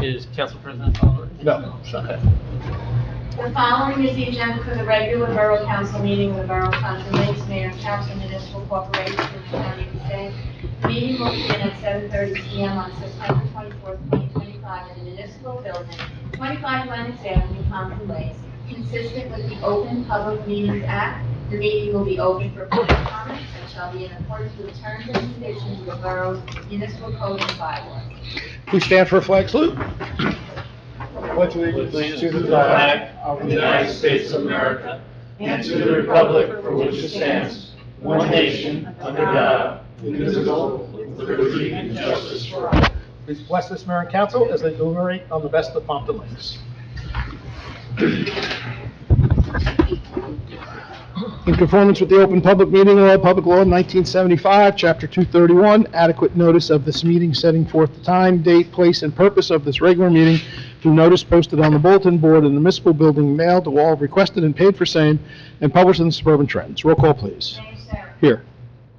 Is Council President Oliver? No. Okay. The following is the agenda for the regular Borough Council meeting of the Borough of Pompton Lakes, Mayor and Council Municipal Corporation of the County of Passaic. The meeting will begin at 7:30 p.m. on September 24th, 2025 in the Municipal Building, 25 Lennox Avenue, Pompton Lakes. Consistent with the Open Public Meetings Act, the meeting will be open for public comments and shall be in accordance with terms and conditions of the Borough's Municipal Code and bylaws. Please stand for a flag salute. Pledge allegiance to the flag of the United States of America and to the republic for which it stands, one nation, under God, indivisible, with liberty and justice for all. Please bless this mayor and council as they deliberate on the best of Pompton Lakes. In conformance with the Open Public Meeting Law, Public Law 1975, Chapter 231, adequate notice of this meeting setting forth the time, date, place, and purpose of this regular meeting through notice posted on the bulletin board in the municipal building, mailed to all requested and paid for same, and published in the Suburban Trends. Roll call, please. Mayor Sarah. Here.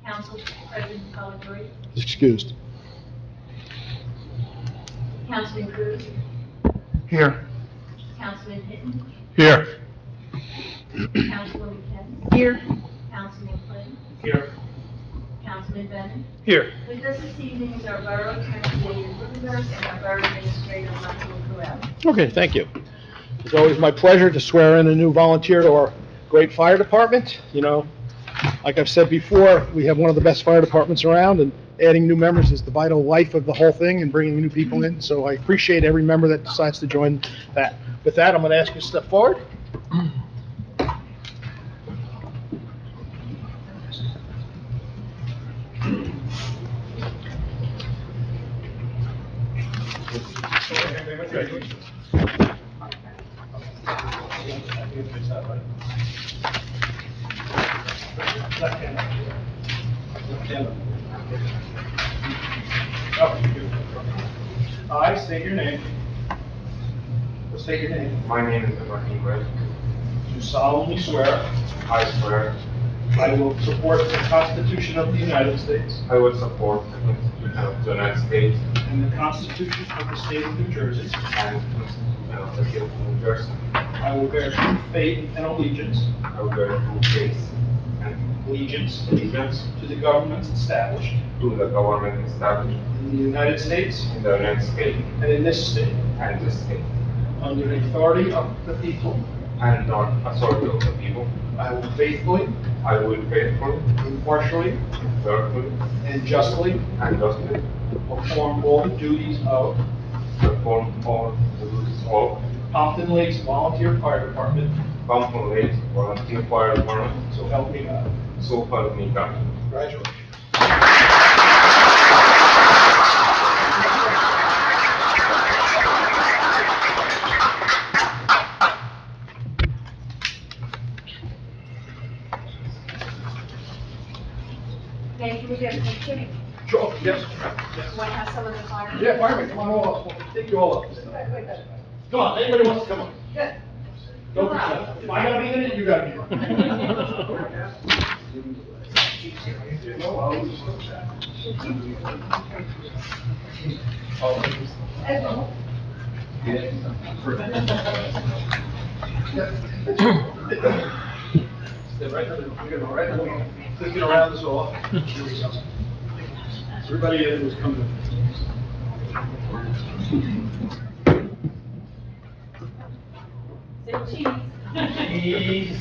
Council President Calabrese. Excused. Councilman Cruz. Here. Councilman Hinton. Here. Councilwoman Kent. Here. Councilman Flynn. Here. Councilman Bennett. Here. With us this evening is our Borough Attorney, David Rubenberg, and our Borough Administrator, Michael Correll. Okay, thank you. It's always my pleasure to swear in a new volunteer to our great fire department. You know, like I've said before, we have one of the best fire departments around, and adding new members is the vital life of the whole thing and bringing new people in. So I appreciate every member that decides to join that. With that, I'm going to ask you to step forward. I state your name. State your name. My name is Ibrahim Red. Do solemnly swear I swear I will support the Constitution of the United States I will support the Constitution of the United States and the Constitution of the State of New Jersey. and the Constitution of the State of New Jersey. I will bear true faith and allegiance I will bear true faith and allegiance to the governments established to the government established in the United States in the United States and in this state, and the state, under the authority of the people. and not authority of the people. I will faithfully, I will faithfully, impartially, faithfully, and justly and justly perform all the duties of perform all the duties of Pompton Lakes Volunteer Fire Department, Pompton Lakes Volunteer Fire Department, so help me God. so help me God. Congratulations. Okay, can we get a picture? Sure, yes. Want to have some of the fire? Yeah, fireman, come on all up. We'll take you all up. Come on, anybody wants to come on? Yeah. Don't be shy. If I gotta be in it, you gotta be in it. Stay right there. We're gonna right there. Just get around this off. Here we go. Everybody who's coming. Say cheese. Cheese.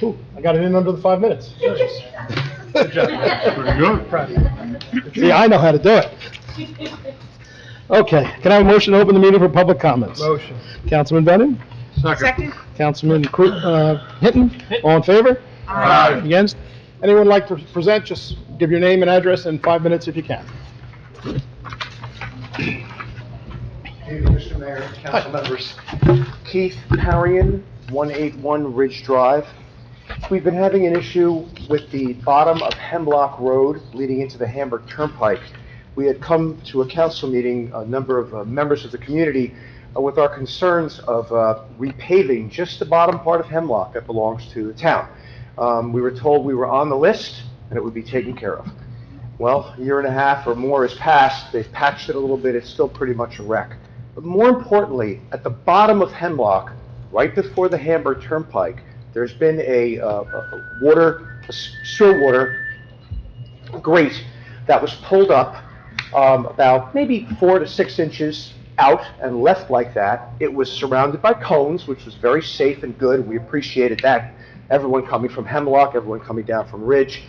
Ooh, I got it in under the 5 minutes. Good job. Pretty good. Proud of you. See, I know how to do it. Okay, can I have a motion to open the meeting for public comments? Motion. Councilman Bennett? Second. Councilman Hinton? All in favor? Aye. Against? Anyone like to present, just give your name and address in 5 minutes if you can. Mr. Mayor, council members. Keith Parian, 181 Ridge Drive. We've been having an issue with the bottom of Hemlock Road leading into the Hamburg Turnpike. We had come to a council meeting, a number of members of the community, with our concerns of repaving just the bottom part of Hemlock that belongs to the town. We were told we were on the list and it would be taken care of. Well, a year and a half or more has passed. They've patched it a little bit. It's still pretty much a wreck. But more importantly, at the bottom of Hemlock, right before the Hamburg Turnpike, there's been a sewer water grate that was pulled up about maybe 4 to 6 inches out and left like that. It was surrounded by cones, which was very safe and good. We appreciated that. Everyone coming from Hemlock, everyone coming down from Ridge.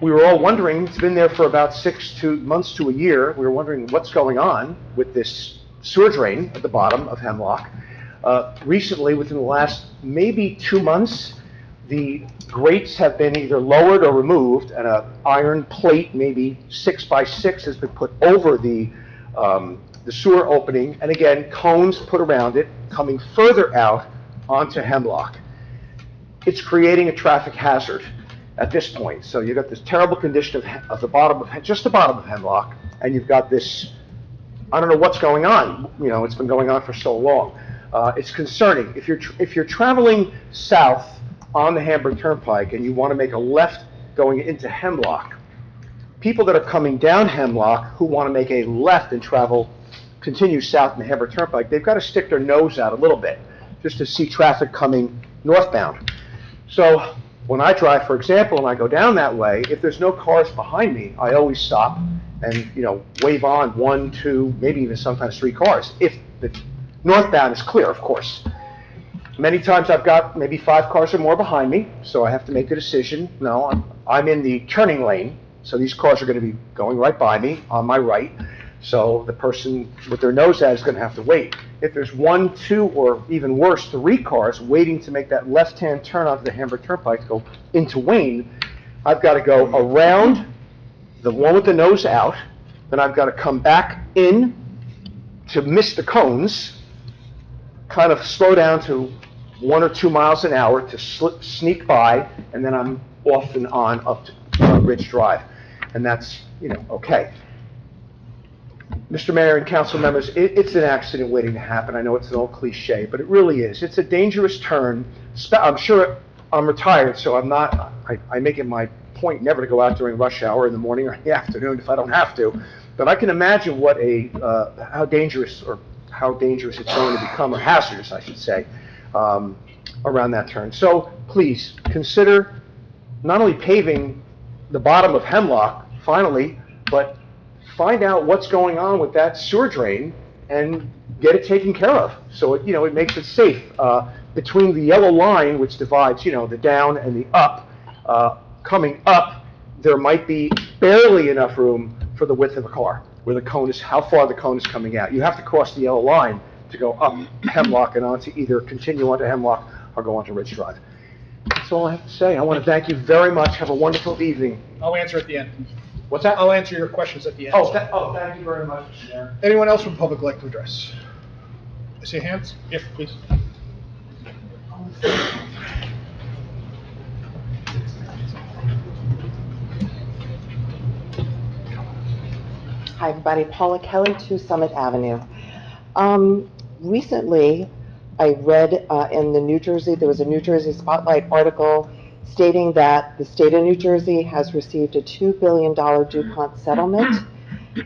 We were all wondering, it's been there for about 6 months to a year. We were wondering what's going on with this sewer drain at the bottom of Hemlock. Recently, within the last maybe 2 months, the grates have been either lowered or removed, and an iron plate, maybe 6 by 6, has been put over the sewer opening, and again, cones put around it, coming further out onto Hemlock. It's creating a traffic hazard at this point. So you've got this terrible condition of the bottom of, just the bottom of Hemlock, and you've got this, I don't know what's going on. You know, it's been going on for so long. It's concerning. If you're traveling south on the Hamburg Turnpike and you want to make a left going into Hemlock, people that are coming down Hemlock who want to make a left and continue south in the Hamburg Turnpike, they've got to stick their nose out a little bit just to see traffic coming northbound. So when I drive, for example, and I go down that way, if there's no cars behind me, I always stop and, you know, wave on 1, 2, maybe even sometimes 3 cars, if the northbound is clear, of course. Many times I've got maybe 5 cars or more behind me, so I have to make a decision. No, I'm in the turning lane, so these cars are going to be going right by me on my right, so the person with their nose out is going to have to wait. If there's 1, 2, or even worse, 3 cars waiting to make that left-hand turn onto the Hamburg Turnpike to go into Wayne, I've got to go around the one with the nose out, then I've got to come back in to miss the cones, kind of slow down to 1 or 2 miles an hour to sneak by, and then I'm off and on up to Ridge Drive. And that's, you know, okay. Mr. Mayor and council members, it's an accident waiting to happen. I know it's an old cliche, but it really is. It's a dangerous turn. I'm sure I'm retired, so I make it my point never to go out during rush hour in the morning or in the afternoon if I don't have to. But I can imagine what how dangerous it's going to become, or hazardous, I should say, around that turn. So please consider not only paving the bottom of Hemlock finally, but find out what's going on with that sewer drain and get it taken care of. So it makes it safe. Between the yellow line, which divides, the down and the up, coming up, there might be barely enough room for the width of a car, where the cone is, how far the cone is coming out. You have to cross the yellow line to go up Hemlock and either continue onto Hemlock or go onto Ridge Drive. That's all I have to say. I want to thank you very much. Have a wonderful evening. I'll answer at the end. What's that? I'll answer your questions at the end. Thank you very much, Mr. Mayor. Anyone else from public like to address? I see hands? Yes, please. Hi, everybody. Paula Kelly, 2 Summit Avenue. Recently, I read in the New Jersey, there was a New Jersey Spotlight article stating that the state of New Jersey has received a $2 billion DuPont settlement.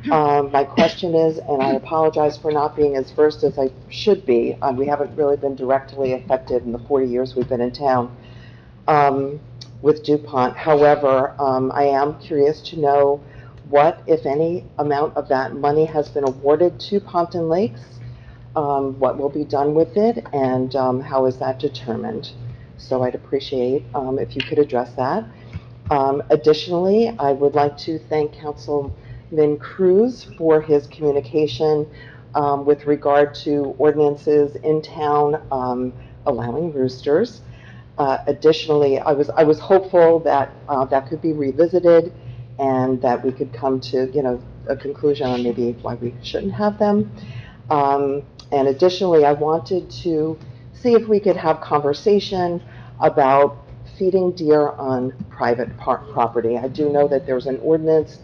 My question is, and I apologize for not being as versed as I should be, we haven't really been directly affected in the 40 years we've been in town with DuPont. However, I am curious to know what, if any, amount of that money has been awarded to Pompton Lakes, what will be done with it, and how is that determined? So I'd appreciate if you could address that. Additionally, I would like to thank Councilman Cruz for his communication with regard to ordinances in town allowing roosters. Additionally, I was hopeful that that could be revisited and that we could come to a conclusion on maybe why we shouldn't have them. And additionally, I wanted to see if we could have conversation about feeding deer on private property. I do know that there's an ordinance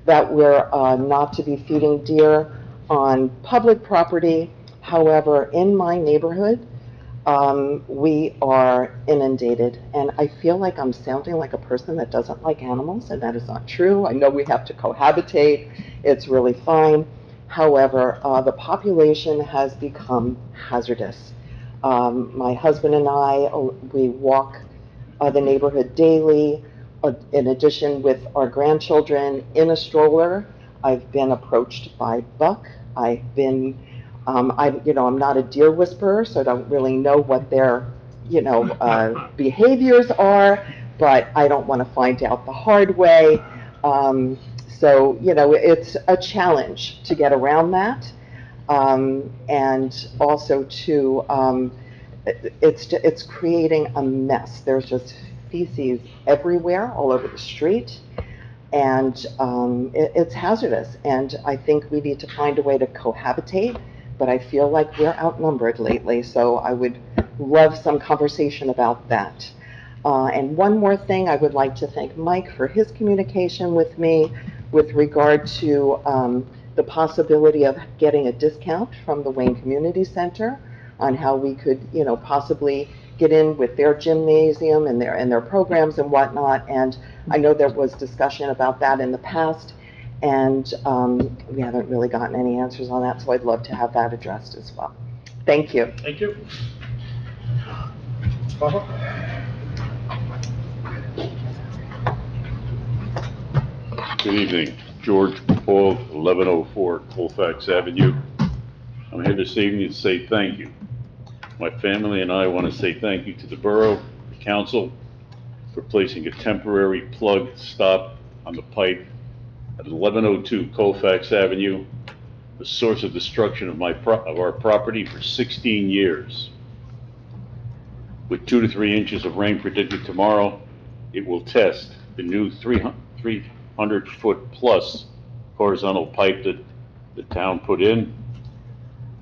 that we're not to be feeding deer on public property. However, in my neighborhood, we are inundated, and I feel like I'm sounding like a person that doesn't like animals, and that is not true. I know we have to cohabitate. It's really fine. However, the population has become hazardous. My husband and I, we walk the neighborhood daily. In addition, with our grandchildren in a stroller, I've been approached by buck. I've been I'm not a deer whisperer, so I don't really know what their, behaviors are, but I don't want to find out the hard way. It's a challenge to get around that. And also it's creating a mess. There's just feces everywhere, all over the street. And it's hazardous. And I think we need to find a way to cohabitate, but I feel like we're outnumbered lately, so I would love some conversation about that. And one more thing, I would like to thank Mike for his communication with me with regard to the possibility of getting a discount from the Wayne Community Center on how we could, possibly get in with their gymnasium and their programs and whatnot. And I know there was discussion about that in the past, and we haven't really gotten any answers on that, so I'd love to have that addressed as well. Thank you. Thank you. Good evening. George Paul, 1104 Colfax Avenue. I'm here this evening to say thank you. My family and I want to say thank you to the borough, the council, for placing a temporary plug stop on the pipe at 1102 Colfax Avenue, the source of destruction of our property for 16 years. With 2 to 3 inches of rain predicted tomorrow, it will test the new 300-foot plus horizontal pipe that the town put in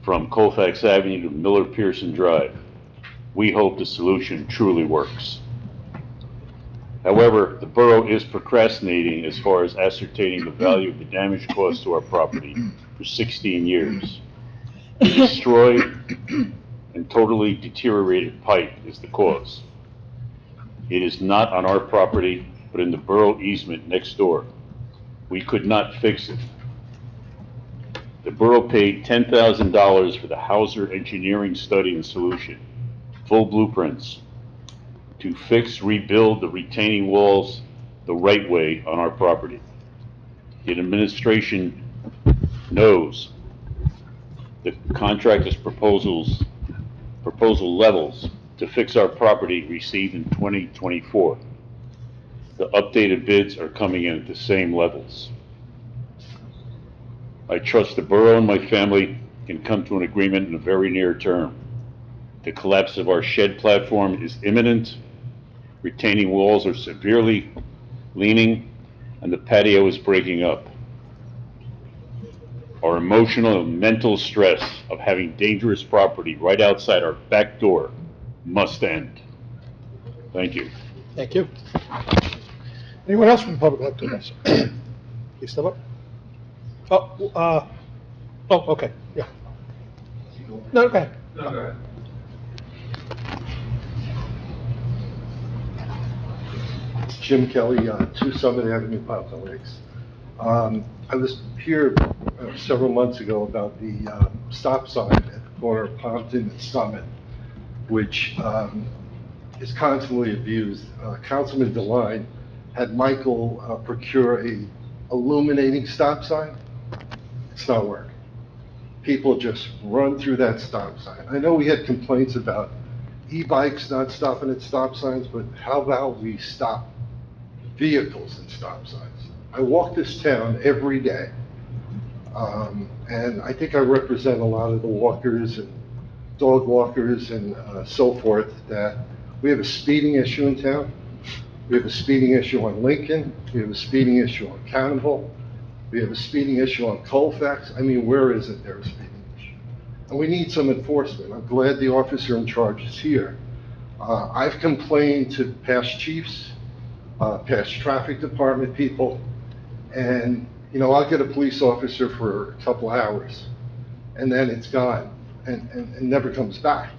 from Colfax Avenue to Miller Pearson Drive. We hope the solution truly works. However, the borough is procrastinating as far as ascertaining the value of the damage caused to our property for 16 years. The destroyed and totally deteriorated pipe is the cause. It is not on our property, but in the borough easement next door. We could not fix it. The borough paid $10,000 for the Hauser engineering study and solution, full blueprints, to rebuild the retaining walls the right way on our property. The administration knows the contractor's proposal levels to fix our property received in 2024. The updated bids are coming in at the same levels. I trust the borough and my family can come to an agreement in the very near term. The collapse of our shed platform is imminent. Retaining walls are severely leaning, and the patio is breaking up. Our emotional and mental stress of having dangerous property right outside our back door must end. Thank you. Thank you. Anyone else from the public like to address? You still up? Okay, yeah. No, go ahead. No, go ahead. Jim Kelly, 2 Summit Avenue, Pompton Lakes. I was here several months ago about the stop sign at the corner of Pompton and Summit, which is constantly abused. Councilman DeLine had Michael procure a illuminating stop sign. It's not working. People just run through that stop sign. I know we had complaints about e-bikes not stopping at stop signs, but how about we stop vehicles at stop signs? I walk this town every day, and I think I represent a lot of the walkers and dog walkers and so forth, that we have a speeding issue in town. We have a speeding issue on Lincoln. We have a speeding issue on Cannonball. We have a speeding issue on Colfax. I mean, where isn't there a speeding issue? and we need some enforcement. I'm glad the officer in charge is here. I've complained to past chiefs, past traffic department people, and, you know, I'll get a police officer for a couple hours, and then it's gone, and never comes back.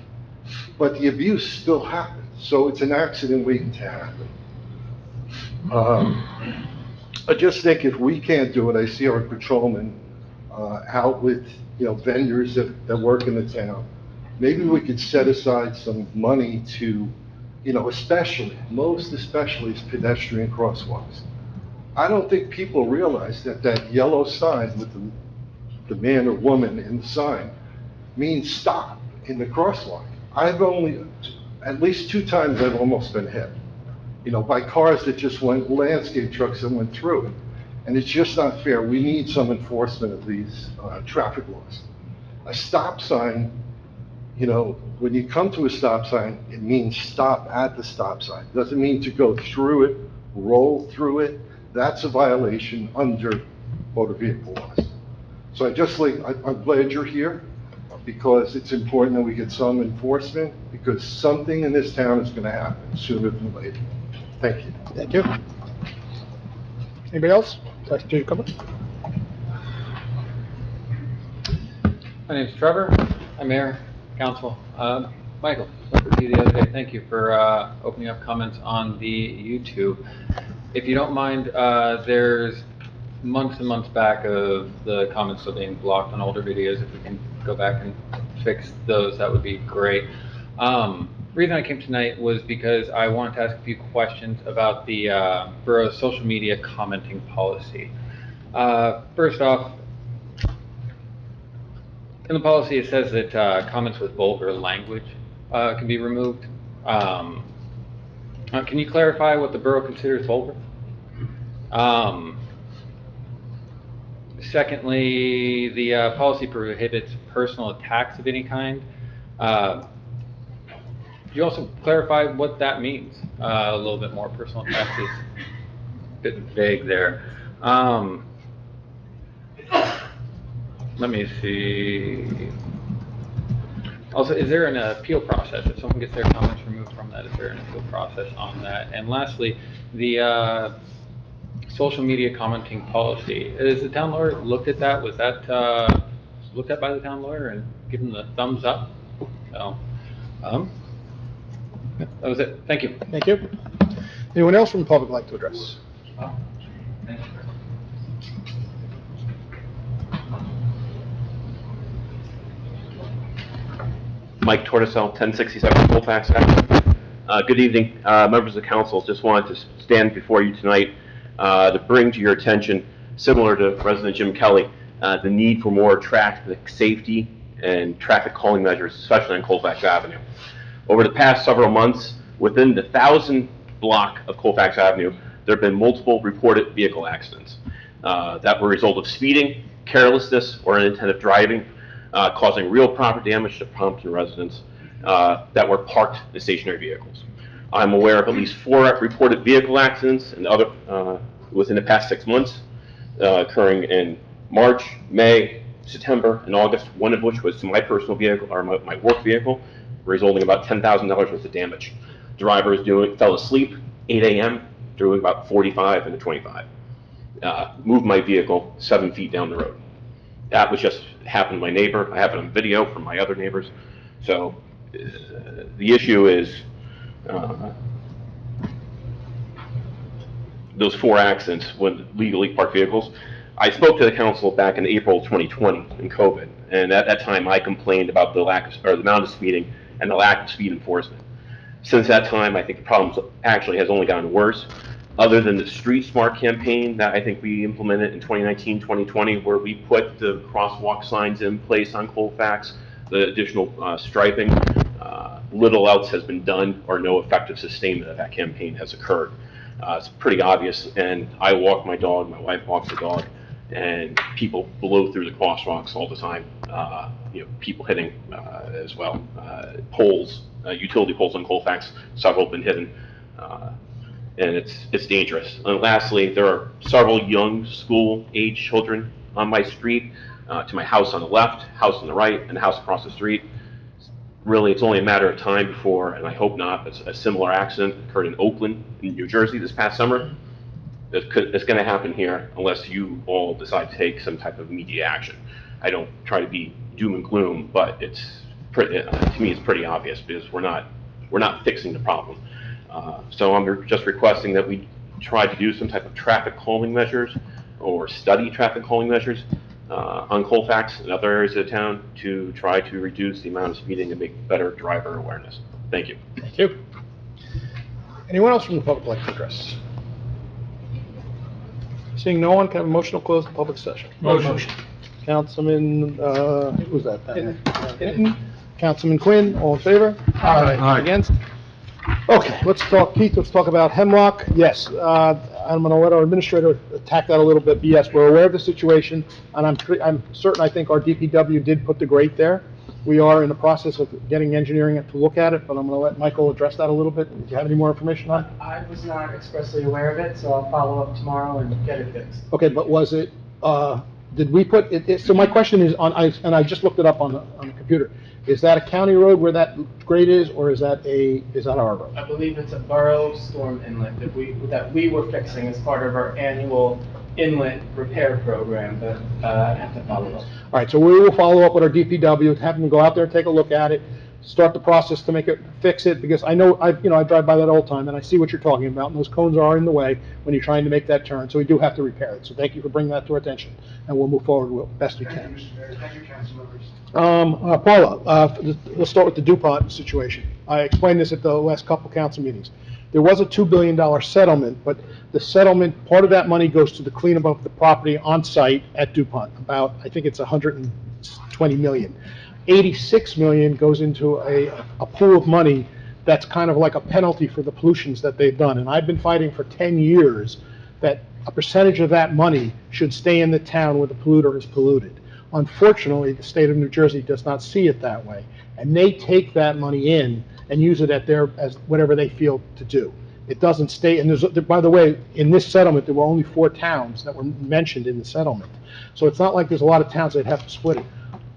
But the abuse still happens, so it's an accident waiting to happen. I just think if we can't do it, I see our patrolmen out with, you know, vendors that work in the town. Maybe we could set aside some money to, you know, most especially is pedestrian crosswalks. I don't think people realize that that yellow sign with the man or woman in the sign means stop in the crosswalk. At least 2 times I've almost been hit, you know, by cars that just went, landscape trucks that went through it. And it's just not fair. We need some enforcement of these traffic laws. A stop sign, you know, when you come to a stop sign, it means stop at the stop sign. It doesn't mean to go through it, roll through it. That's a violation under motor vehicle laws. So I'm glad you're here, because it's important that we get some enforcement, because something in this town is going to happen sooner than later. Thank you. Thank you. Anybody else? Second to come. My name's Trevor. I'm Mayor, Council. Michael, spoke with you the other day. Thank you for opening up comments on the YouTube. If you don't mind, there's months and months back of the comments still being blocked on older videos. If we can go back and fix those, that would be great. The reason I came tonight was because I wanted to ask a few questions about the borough's social media commenting policy. First off, in the policy it says that comments with vulgar language can be removed. Can you clarify what the borough considers vulgar? Secondly, the policy prohibits personal attacks of any kind. Could you also clarify what that means? A little bit more. Personal attacks is a bit vague there. Let me see. Also, is there an appeal process? If someone gets their comments removed from that, is there an appeal process on that? And lastly, the social media commenting policy. Has the town lawyer looked at that? Was that looked at by the town lawyer and given the thumbs up? So, that was it. Thank you. Thank you. Anyone else from the public like to address? Mike Tortoisell, 1067 Colfax Avenue. Good evening, members of the council. Just wanted to stand before you tonight to bring to your attention, similar to President Jim Kelly, the need for more traffic safety and traffic calming measures, especially on Colfax Avenue. Over the past several months, within the 1,000 block of Colfax Avenue, there have been multiple reported vehicle accidents that were a result of speeding, carelessness, or inattentive driving, causing real property damage to Pompton residents that were parked in stationary vehicles. I'm aware of at least 4 reported vehicle accidents and other within the past 6 months, occurring in March, May, September, and August, one of which was to my personal vehicle, or my work vehicle, resulting in about $10,000 worth of damage. Drivers fell asleep 8 a.m., doing about 45 into 25. Moved my vehicle 7 feet down the road. That was just happened to my neighbor. I have it on video from my other neighbors. So the issue is those 4 accidents when legally parked vehicles. I spoke to the council back in April 2020 in COVID, and at that time I complained about the the amount of speeding and the lack of speed enforcement. Since that time, I think the problem actually has only gotten worse. Other than the Street Smart campaign that I think we implemented in 2019, 2020, where we put the crosswalk signs in place on Colfax, the additional striping, little else has been done or no effective sustainment of that campaign has occurred. It's pretty obvious, and I walk my dog, my wife walks the dog, and people blow through the crosswalks all the time. People hitting as well. Poles, utility poles on Colfax, several have been hidden. And it's dangerous. And lastly, there are several young school-age children on my street to my house on the left, house on the right, and the house across the street. Really, it's only a matter of time before, and I hope not, a similar accident occurred in Oakland, in New Jersey this past summer. It's going to happen here unless you all decide to take some type of immediate action. I don't try to be doom and gloom, but to me, it's pretty obvious because we're not fixing the problem. So I'm just requesting that we try to do some type of traffic calming measures or study traffic calming measures on Colfax and other areas of town to try to reduce the amount of speeding and make better driver awareness. Thank you. Thank you. Anyone else from the public like to address? Seeing no one, can I have a motion to close the public session? Motion. Councilman, who was that? Hinton. Councilman Quinn, all in favor? Aye. Against? Okay, let's talk, Keith, let's talk about Hemlock. Yes, I'm gonna let our administrator attack that a little bit, but yes, we're aware of the situation, and I'm certain, I think our DPW did put the grate there. We are in the process of getting engineering to look at it, but I'm gonna let Michael address that a little bit. Do you have any more information on it? I was not expressly aware of it, so I'll follow up tomorrow and get it fixed. Okay, but was it, did we put, so my question is, and I just looked it up on the computer, is that a county road where that grade is, or is that our road? I believe it's a borough storm inlet that we were fixing as part of our annual inlet repair program, but I have to follow up. All right, so we will follow up with our DPW, have them go out there and take a look at it, start the process to fix it, because I know, I drive by that all the time, and I see what you're talking about, and those cones are in the way when you're trying to make that turn, so we do have to repair it. So thank you for bringing that to our attention, and we'll move forward with best we can. Thank you, council members. Paula, let's start with the DuPont situation. I explained this at the last couple council meetings. There was a $2 billion settlement, but the settlement, part of that money goes to the cleanup of the property on site at DuPont, about, I think it's 120 million. 86 million goes into a pool of money that's kind of like a penalty for the pollutions that they've done. And I've been fighting for 10 years that a percentage of that money should stay in the town where the polluter is polluted. Unfortunately, the state of New Jersey does not see it that way. And they take that money in and use it as whatever they feel to do. It doesn't stay, and by the way, in this settlement, there were only 4 towns that were mentioned in the settlement. So it's not like there's a lot of towns that have to split it.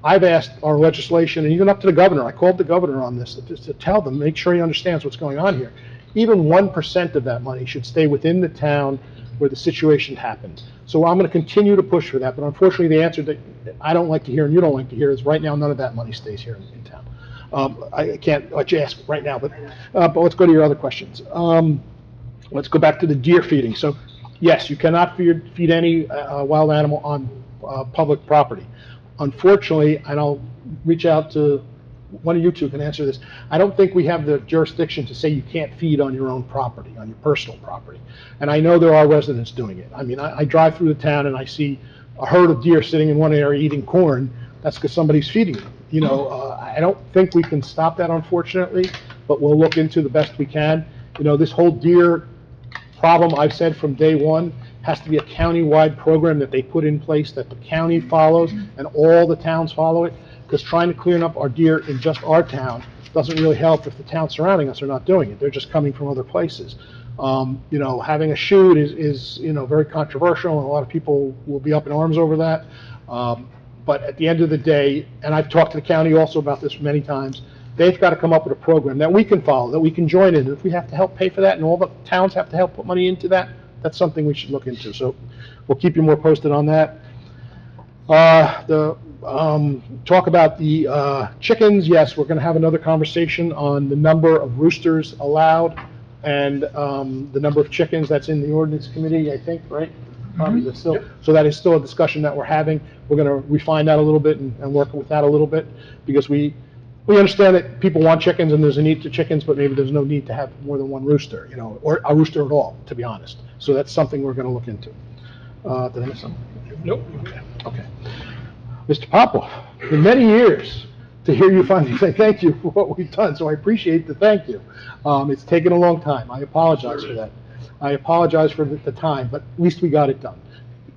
I've asked our legislation, and even up to the governor, I called the governor on this, to tell them, make sure he understands what's going on here. Even 1% of that money should stay within the town where the situation happened. So I'm going to continue to push for that, but unfortunately, the answer that I don't like to hear and you don't like to hear is right now, none of that money stays here in town. I can't let you ask right now, but let's go to your other questions. Let's go back to the deer feeding. So yes, you cannot feed any wild animal on public property. Unfortunately, and I'll reach out to one of you two can answer this, I don't think we have the jurisdiction to say you can't feed on your own property, on your personal property. And I know there are residents doing it. I mean, I drive through the town and I see a herd of deer sitting in one area eating corn. That's because somebody's feeding them. You know, I don't think we can stop that, unfortunately, but we'll look into the best we can. You know, this whole deer problem, I've said from day one, has to be a county-wide program that they put in place, that the county follows, and all the towns follow it, because trying to clean up our deer in just our town doesn't really help if the towns surrounding us are not doing it. They're just coming from other places. You know, having a shoot is you know, very controversial, and a lot of people will be up in arms over that. But at the end of the day, and I've talked to the county also about this many times, they've got to come up with a program that we can follow, that we can join in. If we have to help pay for that, and all the towns have to help put money into that, that's something we should look into. So we'll keep you more posted on that. Talk about the chickens. Yes, we're going to have another conversation on the number of roosters allowed and the number of chickens that's in the ordinance committee, I think, right? Still, so that is still a discussion that we're having. We're going to refine that a little bit and work with that a little bit, because we understand that people want chickens and there's a need for chickens, but maybe there's no need to have more than one rooster, you know, or a rooster at all, to be honest. So that's something we're going to look into. Did I miss something? Nope. Okay. Mr. Popoff, in many years, to hear you finally say thank you for what we've done, so I appreciate the thank you. It's taken a long time. I apologize for that. I apologize for the time, but at least we got it done.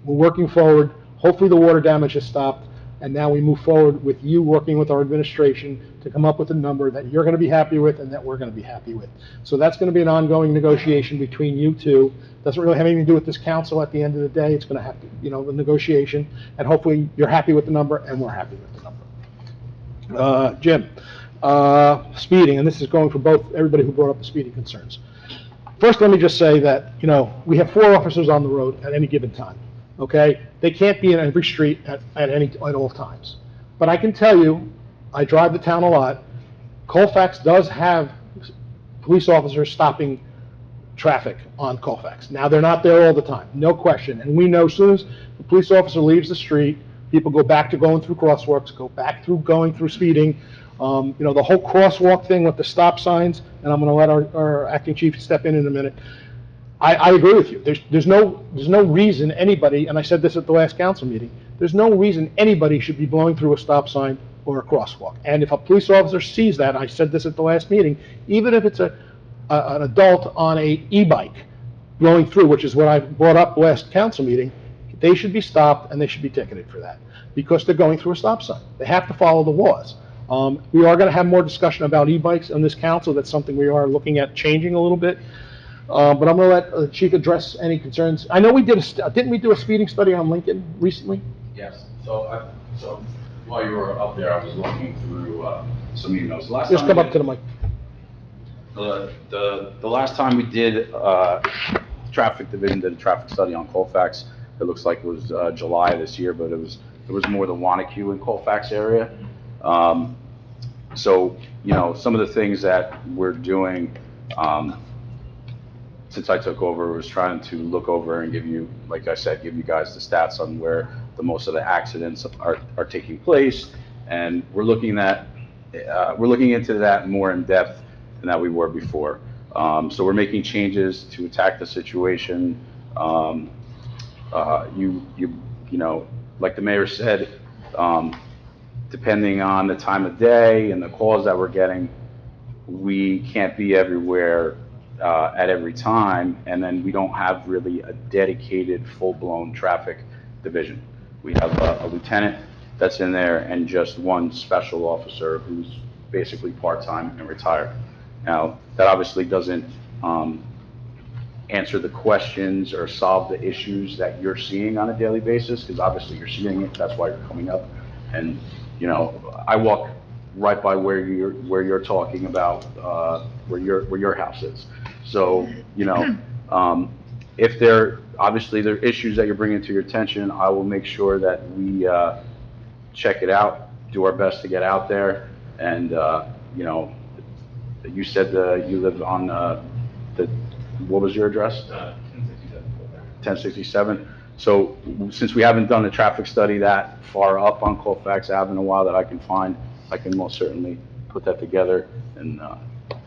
We're working forward. Hopefully the water damage has stopped, and now we move forward with you working with our administration to come up with a number that you're going to be happy with and that we're going to be happy with. So that's going to be an ongoing negotiation between you two. Doesn't really have anything to do with this council at the end of the day. It's going to have to, the negotiation, and hopefully you're happy with the number and we're happy with the number. Jim, speeding, and this is going for everybody who brought up the speeding concerns. First, let me just say that, we have 4 officers on the road at any given time, okay? They can't be in every street at all times. But I can tell you, I drive the town a lot, Colfax does have police officers stopping traffic on Colfax. Now, they're not there all the time, no question. And we know as soon as the police officer leaves the street, people go back to going through crosswalks, go back through going through speeding. The whole crosswalk thing with the stop signs, and I'm going to let our acting chief step in a minute. I agree with you. There's no reason anybody, and I said this at the last council meeting, there's no reason anybody should be blowing through a stop sign or a crosswalk. And if a police officer sees that, I said this at the last meeting, even if it's an adult on a e-bike blowing through, which is what I brought up last council meeting, they should be stopped and they should be ticketed for that because they're going through a stop sign. They have to follow the laws. We are going to have more discussion about e-bikes on this council. That's something we are looking at changing a little bit. But I'm going to let the chief address any concerns. I know we didn't we do a speeding study on Lincoln recently? Yes. So while you were up there, I was looking through some emails. Just come up to the mic. The last time we did traffic division did a traffic study on Colfax, it looks like it was July this year, but it was more the Wanacue and Colfax area. So some of the things that we're doing since I took over was trying to look over and give you, like I said, give you guys the stats on where the most of the accidents are taking place, and we're looking into that more in depth than that we were before. So we're making changes to attack the situation. Like the mayor said, depending on the time of day and the calls that we're getting, we can't be everywhere at every time, and then we don't have really a dedicated, full-blown traffic division. We have a lieutenant that's in there and just one special officer who's basically part-time and retired. Now, that obviously doesn't answer the questions or solve the issues that you're seeing on a daily basis, because obviously you're seeing it, that's why you're coming up. And, I walk right by where you're talking about, where your house is. So, if there are issues that you're bringing to your attention, I will make sure that we check it out, do our best to get out there, and, you said you live on what was your address? 1067. So since we haven't done a traffic study that far up on Colfax Ave in a while that I can find, I can most certainly put that together and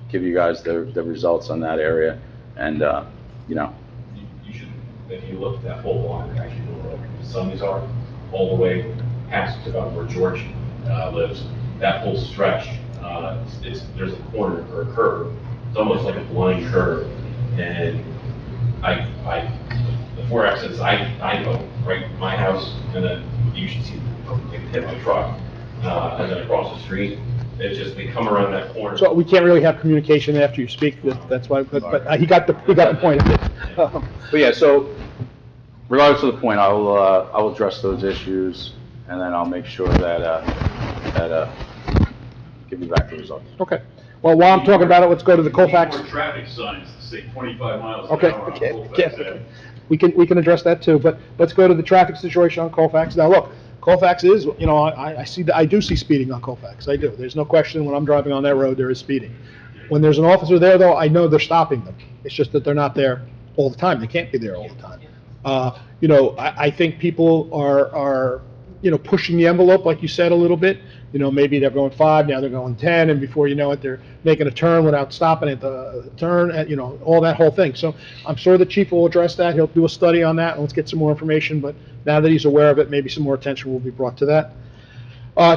give you guys the results on that area. And, You should, if you look at that whole block, actually, where the Sundays are, all the way past about where George lives, that whole stretch, there's a corner or a curve. It's almost like a blind curve. And the 4 accidents I know, right, my house, and then you should see it hit my truck, and then across the street, it's just, they come around that corner. So we can't really have communication after you speak, that's why, but he got the point. But yeah, so regardless of the point, I will address those issues, and then I'll make sure that give you back the results. Okay. Well, while I'm talking about it, let's go to the Colfax. More traffic signs, say 25 miles an Okay, hour on okay, Colfax okay. Ave. We can address that too, but let's go to the traffic situation on Colfax. Now, look, Colfax is, I do see speeding on Colfax. I do. There's no question when I'm driving on that road, there is speeding. When there's an officer there, though, I know they're stopping them. It's just that they're not there all the time. They can't be there all the time. I think people are pushing the envelope, like you said, a little bit. Maybe they're going 5, now they're going 10, and before you know it, they're making a turn without stopping at the turn, all that whole thing. So I'm sure the chief will address that. He'll do a study on that, and let's get some more information. But now that he's aware of it, maybe some more attention will be brought to that.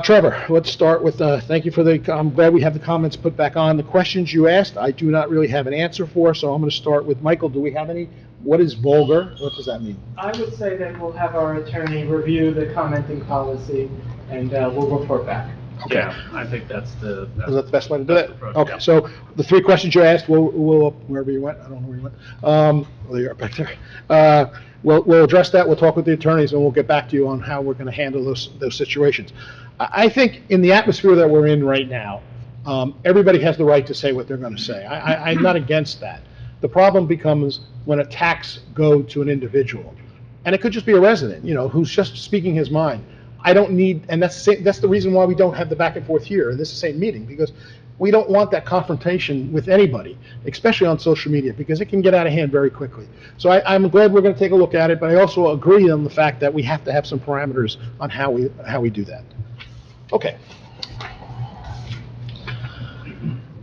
Trevor, let's start with, thank you I'm glad we have the comments put back on. The questions you asked, I do not really have an answer for, so I'm going to start with Michael. Do we have any? What is vulgar? What does that mean? I would say that we'll have our attorney review the commenting policy and we'll report back. Yeah, I think that's the. Is that the best way to do it? approach, Okay, yeah. so the three questions you asked, we'll, wherever you went, I don't know where you went. Well, you're back there. We'll address that, we'll talk with the attorneys, and we'll get back to you on how we're gonna handle those situations. I think in the atmosphere that we're in right now, everybody has the right to say what they're gonna say. I'm not against that. The problem becomes when attacks go to an individual. And it could just be a resident, who's just speaking his mind. I don't need, and that's the reason why we don't have the back and forth here in this same meeting, because we don't want that confrontation with anybody, especially on social media, because it can get out of hand very quickly. So I'm glad we're going to take a look at it, but I also agree on the fact that we have to have some parameters on how we do that. Okay.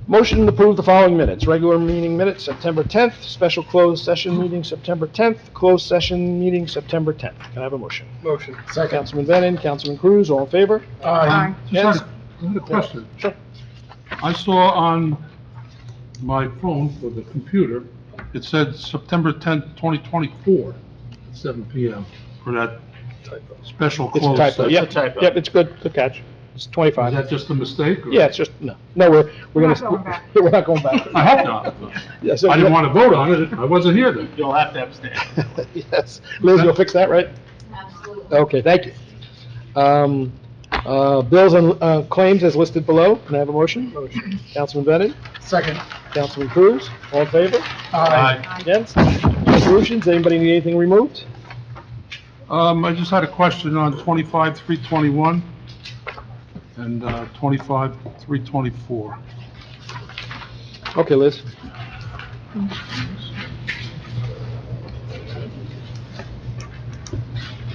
Motion to approve the following minutes. Regular meeting minutes, September 10th. Special closed session meeting, September 10th. Closed session meeting, September 10th. Can I have a motion? Motion. Second. Councilman Bennett, Councilman Cruz, all in favor? Aye. Yes? I had a question. Sure. I saw on my phone for the computer, it said September 10th, 2024, at 7 PM for that special It's a closed typo. session. Yep, it's good. Good catch. It's 25. Is that just a mistake? or- Yeah, it's just, no, we're not gonna, going back. we're not going back. I hope not. Yeah, so- I didn't want to vote on it. I wasn't here then. You'll have to abstain. Yes. Liz, you'll fix that, right? Absolutely. Okay, thank you. Bills and claims as listed below. Can I have a motion? Motion. Councilman Bennett? Second. Councilman Cruz? All in favor? Aye. Against? Resolutions, anybody need anything removed? I just had a question on 25-321 and 25-324. Okay, Liz.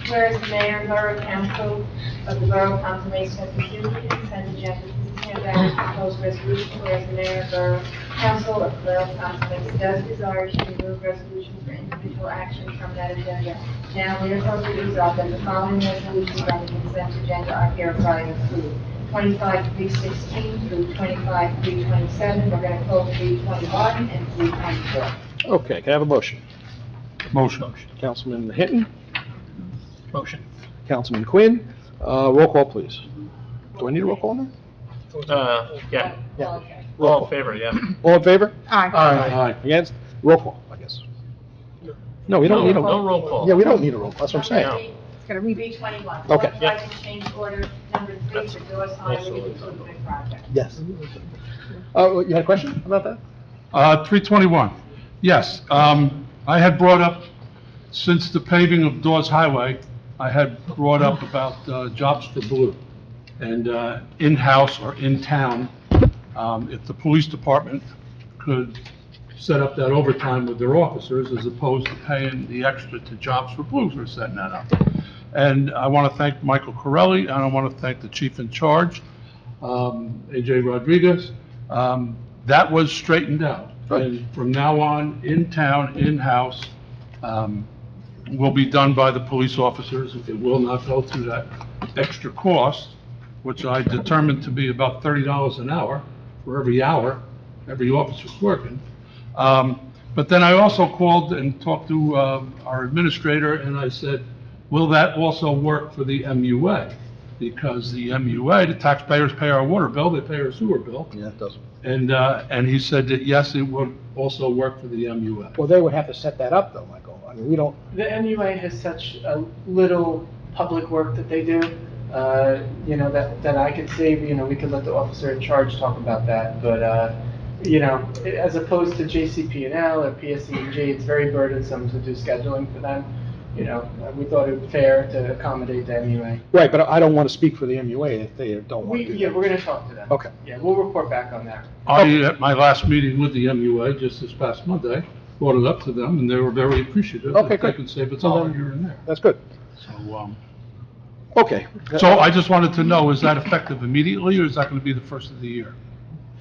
Whereas the mayor and borough council of the Borough of Pompton Lakes has reviewed the consent agenda to the various proposed resolution, whereas the mayor and borough council of the Borough of Pompton Lakes does desire to remove resolutions for individual action from that agenda. Now, therefore, be resolved that the following resolutions on the consent agenda are hereby included. 25-316 through 25-327, we're going to close 321 and 324. Okay, can I have a motion? Motion. Councilman Hinton? Motion. Councilman Quinn? Roll call, please. Do I need a roll call on that? Yeah. Yeah. All in favor, yeah. All in favor? Aye. Against? Roll call, I guess. No, we don't need a. No roll call. Yeah, we don't need a roll call, that's what I'm saying. No. Gonna read 321. Okay. Authorizing change order number 3 for Doors Highway Improvement Project. Yes. Oh, you had a question about that? 321. Yes, I had brought up, since the paving of Dawes Highway, I had brought up about Jobs for Blue. And in-house or in town, if the police department could set up that overtime with their officers as opposed to paying the extra to Jobs for Blues for setting that up. And I want to thank Michael Corelli, and I want to thank the chief in charge, AJ Rodriguez. That was straightened out. And from now on, in town, in-house, will be done by the police officers. It will not go through that extra cost, which I determined to be about $30 an hour for every hour every officer's working. But then I also called and talked to our administrator, and I said, will that also work for the MUA? Because the MUA, the taxpayers pay our water bill, they pay our sewer bill. Yeah, it doesn't. And he said that, yes, it would also work for the MUA. Well, they would have to set that up though, Michael. I mean, we don't, The MUA has such a little public work that they do, that I could see, we could let the officer in charge talk about that, but, as opposed to JCP&L or PSE&G, it's very burdensome to do scheduling for them. We thought it was fair to accommodate the MUA. right, but I don't want to speak for the MUA if they don't want to do that. We're gonna talk to them. Okay. Yeah, we'll report back on that. At my last meeting with the MUA, just this past Monday, brought it up to them, and they were very appreciative. Okay, that good. They could save a dollar here and there. That's good. So, Okay. so I just wanted to know, is that effective immediately, or is that going to be the first of the year?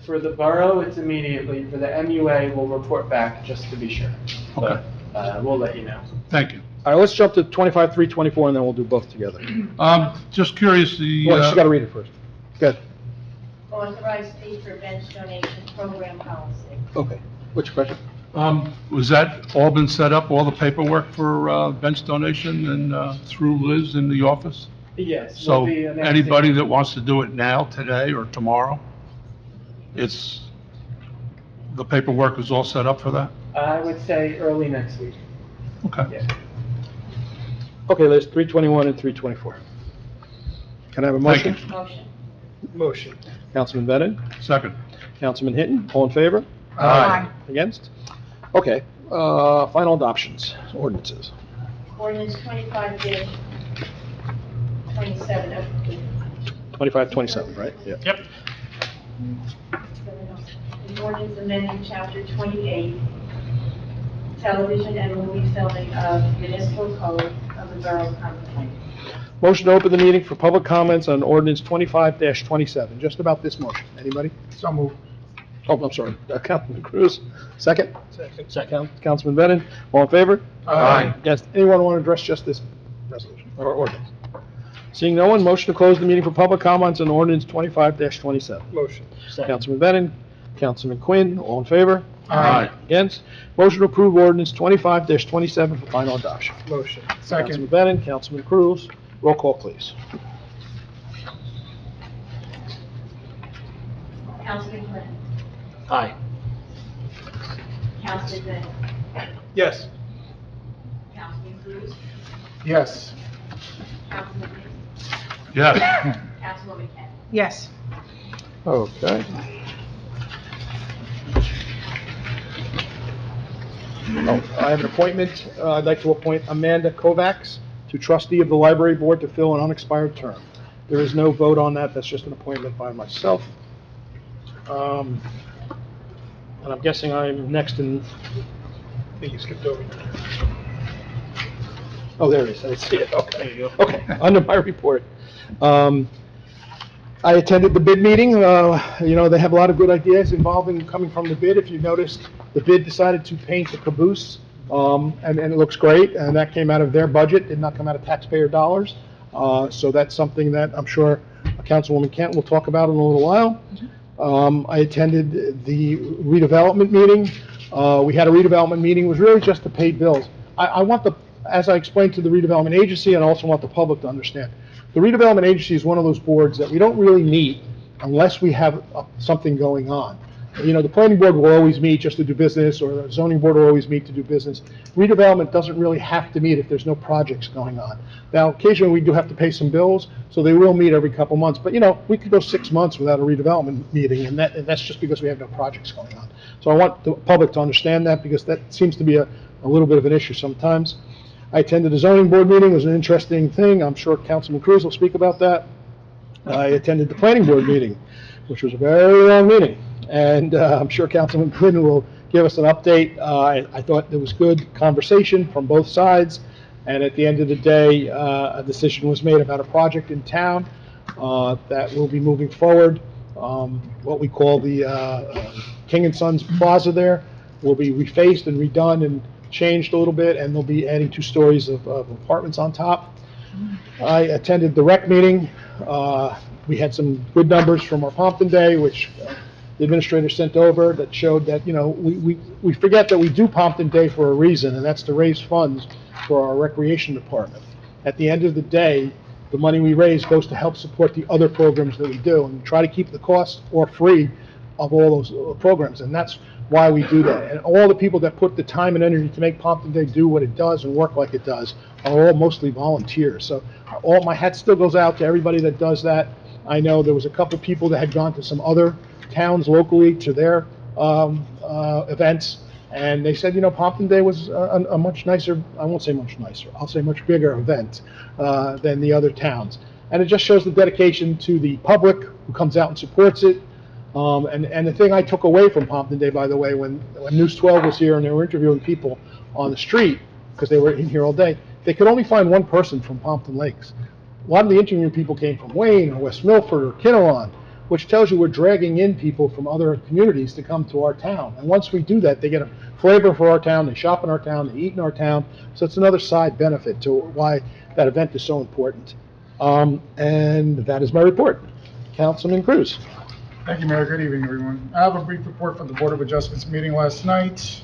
For the borough, it's immediately. For the MUA, we'll report back just to be sure. Okay. But, we'll let you know. Thank you. All right, let's jump to 25-324 and then we'll do both together. Just curious, Well, she's got to read it first. Good. Authorized fee for bench donation program policy. Okay. What's your question? was that all been set up, all the paperwork for bench donation and through Liz in the office? Yes. So we'll be announcing- anybody that wants to do it now, today, or tomorrow, the paperwork is all set up for that? I would say early next week. Okay. Yeah. Okay, there's 321 and 324. Can I have a Thank motion? you. Motion. Motion. Councilman Bennett? Second. Councilman Hinton, all in favor? Aye. Against? Okay, final adoptions, ordinances. Ordinance 25-27 of 2527, right? Yeah. Yep. An ordinance amending chapter 28, television and movie filming of municipal code of the Borough of Pompton. Motion to open the meeting for public comments on ordinance 25-27, just about this motion. Anybody? So moved. Oh, I'm sorry, Councilman Cruz, second? Second. Councilman Bennett, all in favor? Aye. Against? Anyone want to address just this resolution or ordinance? Seeing no one, motion to close the meeting for public comments on ordinance 25-27. Motion. Councilman Bennett, Councilman Quinn, all in favor? Aye. Against? Motion to approve ordinance 25-27 for final adoption. Motion. Councilman Bennett, Councilman Cruz, roll call, please. Councilman Quinn. Aye. Councilman Bennett. Yes. Councilman Cruz. Yes. Councilman Hinton. Yes. Councilwoman Kent. Yes. Okay. Oh, I have an appointment. I'd like to appoint Amanda Kovacs to trustee of the library board to fill an unexpired term. There is no vote on that. That's just an appointment by myself. And I'm guessing I'm next in, I think you skipped over. oh, there it is. I see it. Okay. There you go. Okay, under my report. I attended the bid meeting. They have a lot of good ideas coming from the bid. If you noticed, the bid decided to paint the caboose, and it looks great, and that came out of their budget, did not come out of taxpayer dollars. So that's something that I'm sure Councilwoman Kent will talk about in a little while. I attended the redevelopment meeting. We had a redevelopment meeting. It was really just to pay bills. I want as I explained to the redevelopment agency, and I also want the public to understand, the redevelopment agency is one of those boards that we don't really meet unless we have something going on. The planning board will always meet just to do business, or the zoning board will always meet to do business. Redevelopment doesn't really have to meet if there's no projects going on. Now, occasionally we do have to pay some bills, so they will meet every couple months. But, we could go 6 months without a redevelopment meeting, and that's just because we have no projects going on. So I want the public to understand that, because that seems to be a little bit of an issue sometimes. I attended a zoning board meeting. It was an interesting thing. I'm sure Councilman Cruz will speak about that. I attended the planning board meeting, which was a very long meeting. And I'm sure Councilman Quinn will give us an update. I thought there was good conversation from both sides. And at the end of the day, a decision was made about a project in town that will be moving forward. What we call the King & Sons Plaza there will be refaced and redone and changed a little bit, and they'll be adding 2 stories of apartments on top. I attended the rec meeting. We had some good numbers from our Pompton Day, which the administrator sent over, that showed that, we forget that we do Pompton Day for a reason, and that's to raise funds for our recreation department. At the end of the day, the money we raise goes to help support the other programs that we do, and try to keep the cost or free of all those programs, and that's why we do that. And all the people that put the time and energy to make Pompton Day do what it does and work like it does are all mostly volunteers. So all my hat still goes out to everybody that does that. I know there was a couple people that had gone to some other towns locally to their events, and they said, Pompton Day was a much nicer, I won't say much nicer, I'll say much bigger event than the other towns. And it just shows the dedication to the public who comes out and supports it. And the thing I took away from Pompton Day, by the way, when News 12 was here and they were interviewing people on the street, because they were in here all day, they could only find one person from Pompton Lakes. A lot of the interviewing people came from Wayne or West Milford or Kinnelon, which tells you we're dragging in people from other communities to come to our town. And once we do that, they get a flavor for our town, they shop in our town, they eat in our town. So it's another side benefit to why that event is so important. And that is my report. Councilman Cruz. Thank you, Mayor. Good evening, everyone. I have a brief report from the Board of Adjustments meeting last night.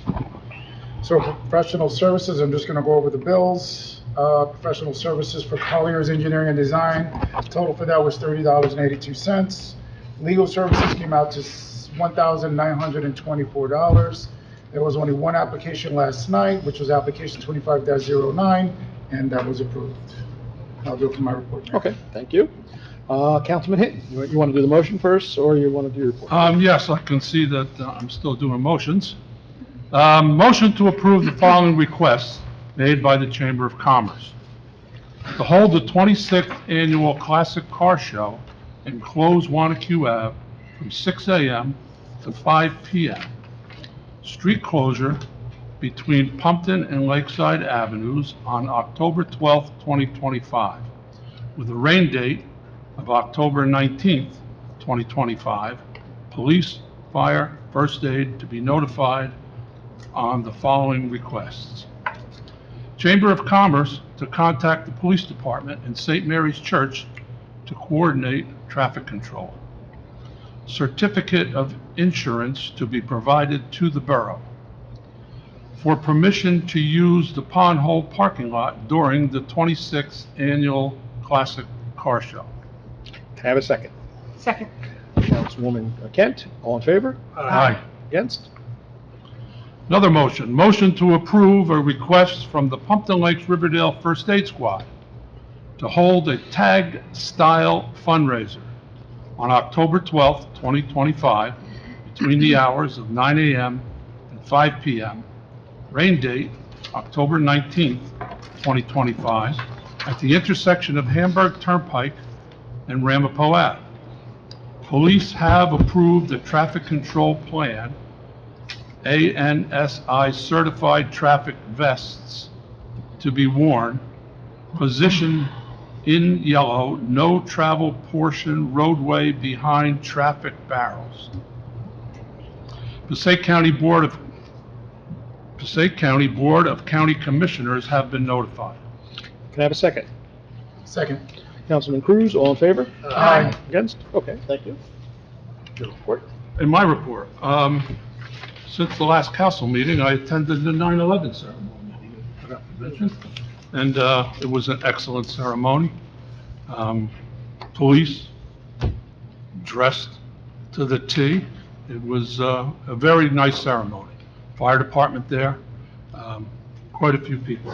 So professional services, I'm just going to go over the bills. professional services for Colliers Engineering and Design. Total for that was $30.82. Legal services came out to $1,924. There was only one application last night, which was application 25-09, and that was approved. I'll do it for my report. Mayor. Okay, thank you. Councilman Hinton, you want to do the motion first, or you want to do your report? Yes, I can see that I'm still doing motions. Motion to approve the following requests made by the Chamber of Commerce. To hold the 26th Annual Classic Car Show and close Wanacue Ave from 6 a.m. to 5 p.m. Street closure between Pompton and Lakeside Avenues on October 12th, 2025, with a rain date of October 19th, 2025. Police, fire, first aid to be notified on the following requests. Chamber of Commerce to contact the Police Department and St. Mary's Church to coordinate traffic control. Certificate of insurance to be provided to the borough. For permission to use the Pond Hole parking lot during the 26th Annual Classic Car Show. Can I have a second? Second. Councilwoman Kent, all in favor? Aye. Against? Another motion. Motion to approve a request from the Pompton Lakes Riverdale First Aid Squad to hold a tag-style fundraiser on October 12th, 2025, between the hours of 9 a.m. and 5 p.m. Rain date, October 19th, 2025, at the intersection of Hamburg Turnpike and Ramapo Ave. Police have approved the traffic control plan, ANSI certified traffic vests to be worn, positioned in yellow, no travel portion roadway behind traffic barrels. Passaic County Board of County Commissioners have been notified. Can I have a second? Second. Councilman Cruz, all in favor? Aye. Against? Okay, thank you. Your report. In my report, since the last council meeting, I attended the 9/11 ceremony. I forgot to mention. And it was an excellent ceremony. Police dressed to the T. It was a very nice ceremony. Fire department there, quite a few people.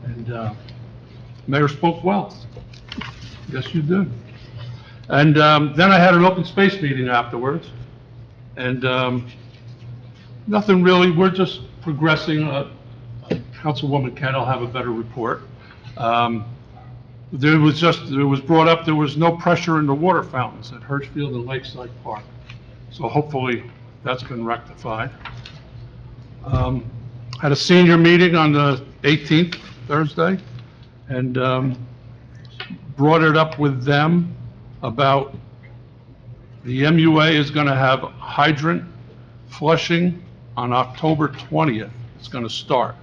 And mayor spoke well. Yes, you did. And then I had an open space meeting afterwards. And nothing really, we're just progressing. Councilwoman Kent will have a better report. It was brought up, there was no pressure in the water fountains at Hirschfield and Lakeside Park. So hopefully that's been rectified. Had a senior meeting on the 18th, Thursday, and brought it up with them about the MUA is going to have hydrant flushing on October 20th. It's going to start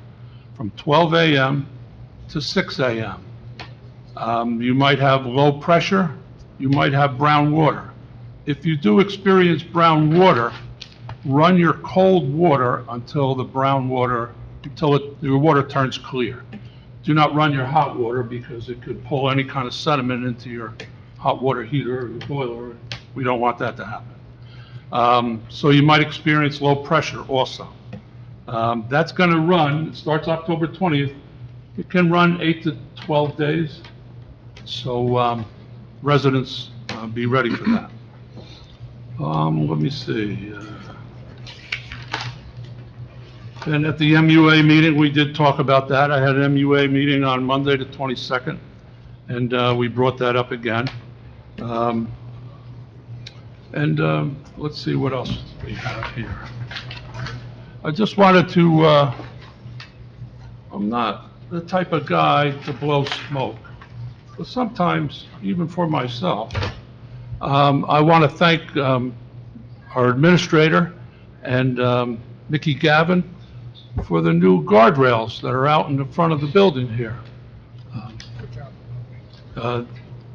from 12 a.m. to 6 a.m. You might have low pressure, you might have brown water. If you do experience brown water, run your cold water until the brown water, your water turns clear. Do not run your hot water because it could pull any kind of sediment into your hot water heater or your boiler. We don't want that to happen. So you might experience low pressure also. That's going to run, it starts October 20th. It can run 8 to 12 days. So residents, be ready for that. Let me see. And at the MUA meeting, we did talk about that. I had an MUA meeting on Monday, the 22nd, and we brought that up again. Let's see what else we have here. I just wanted to, I'm not the type of guy to blow smoke, but sometimes, even for myself, I want to thank our administrator and Mickey Gavin for the new guardrails that are out in the front of the building here.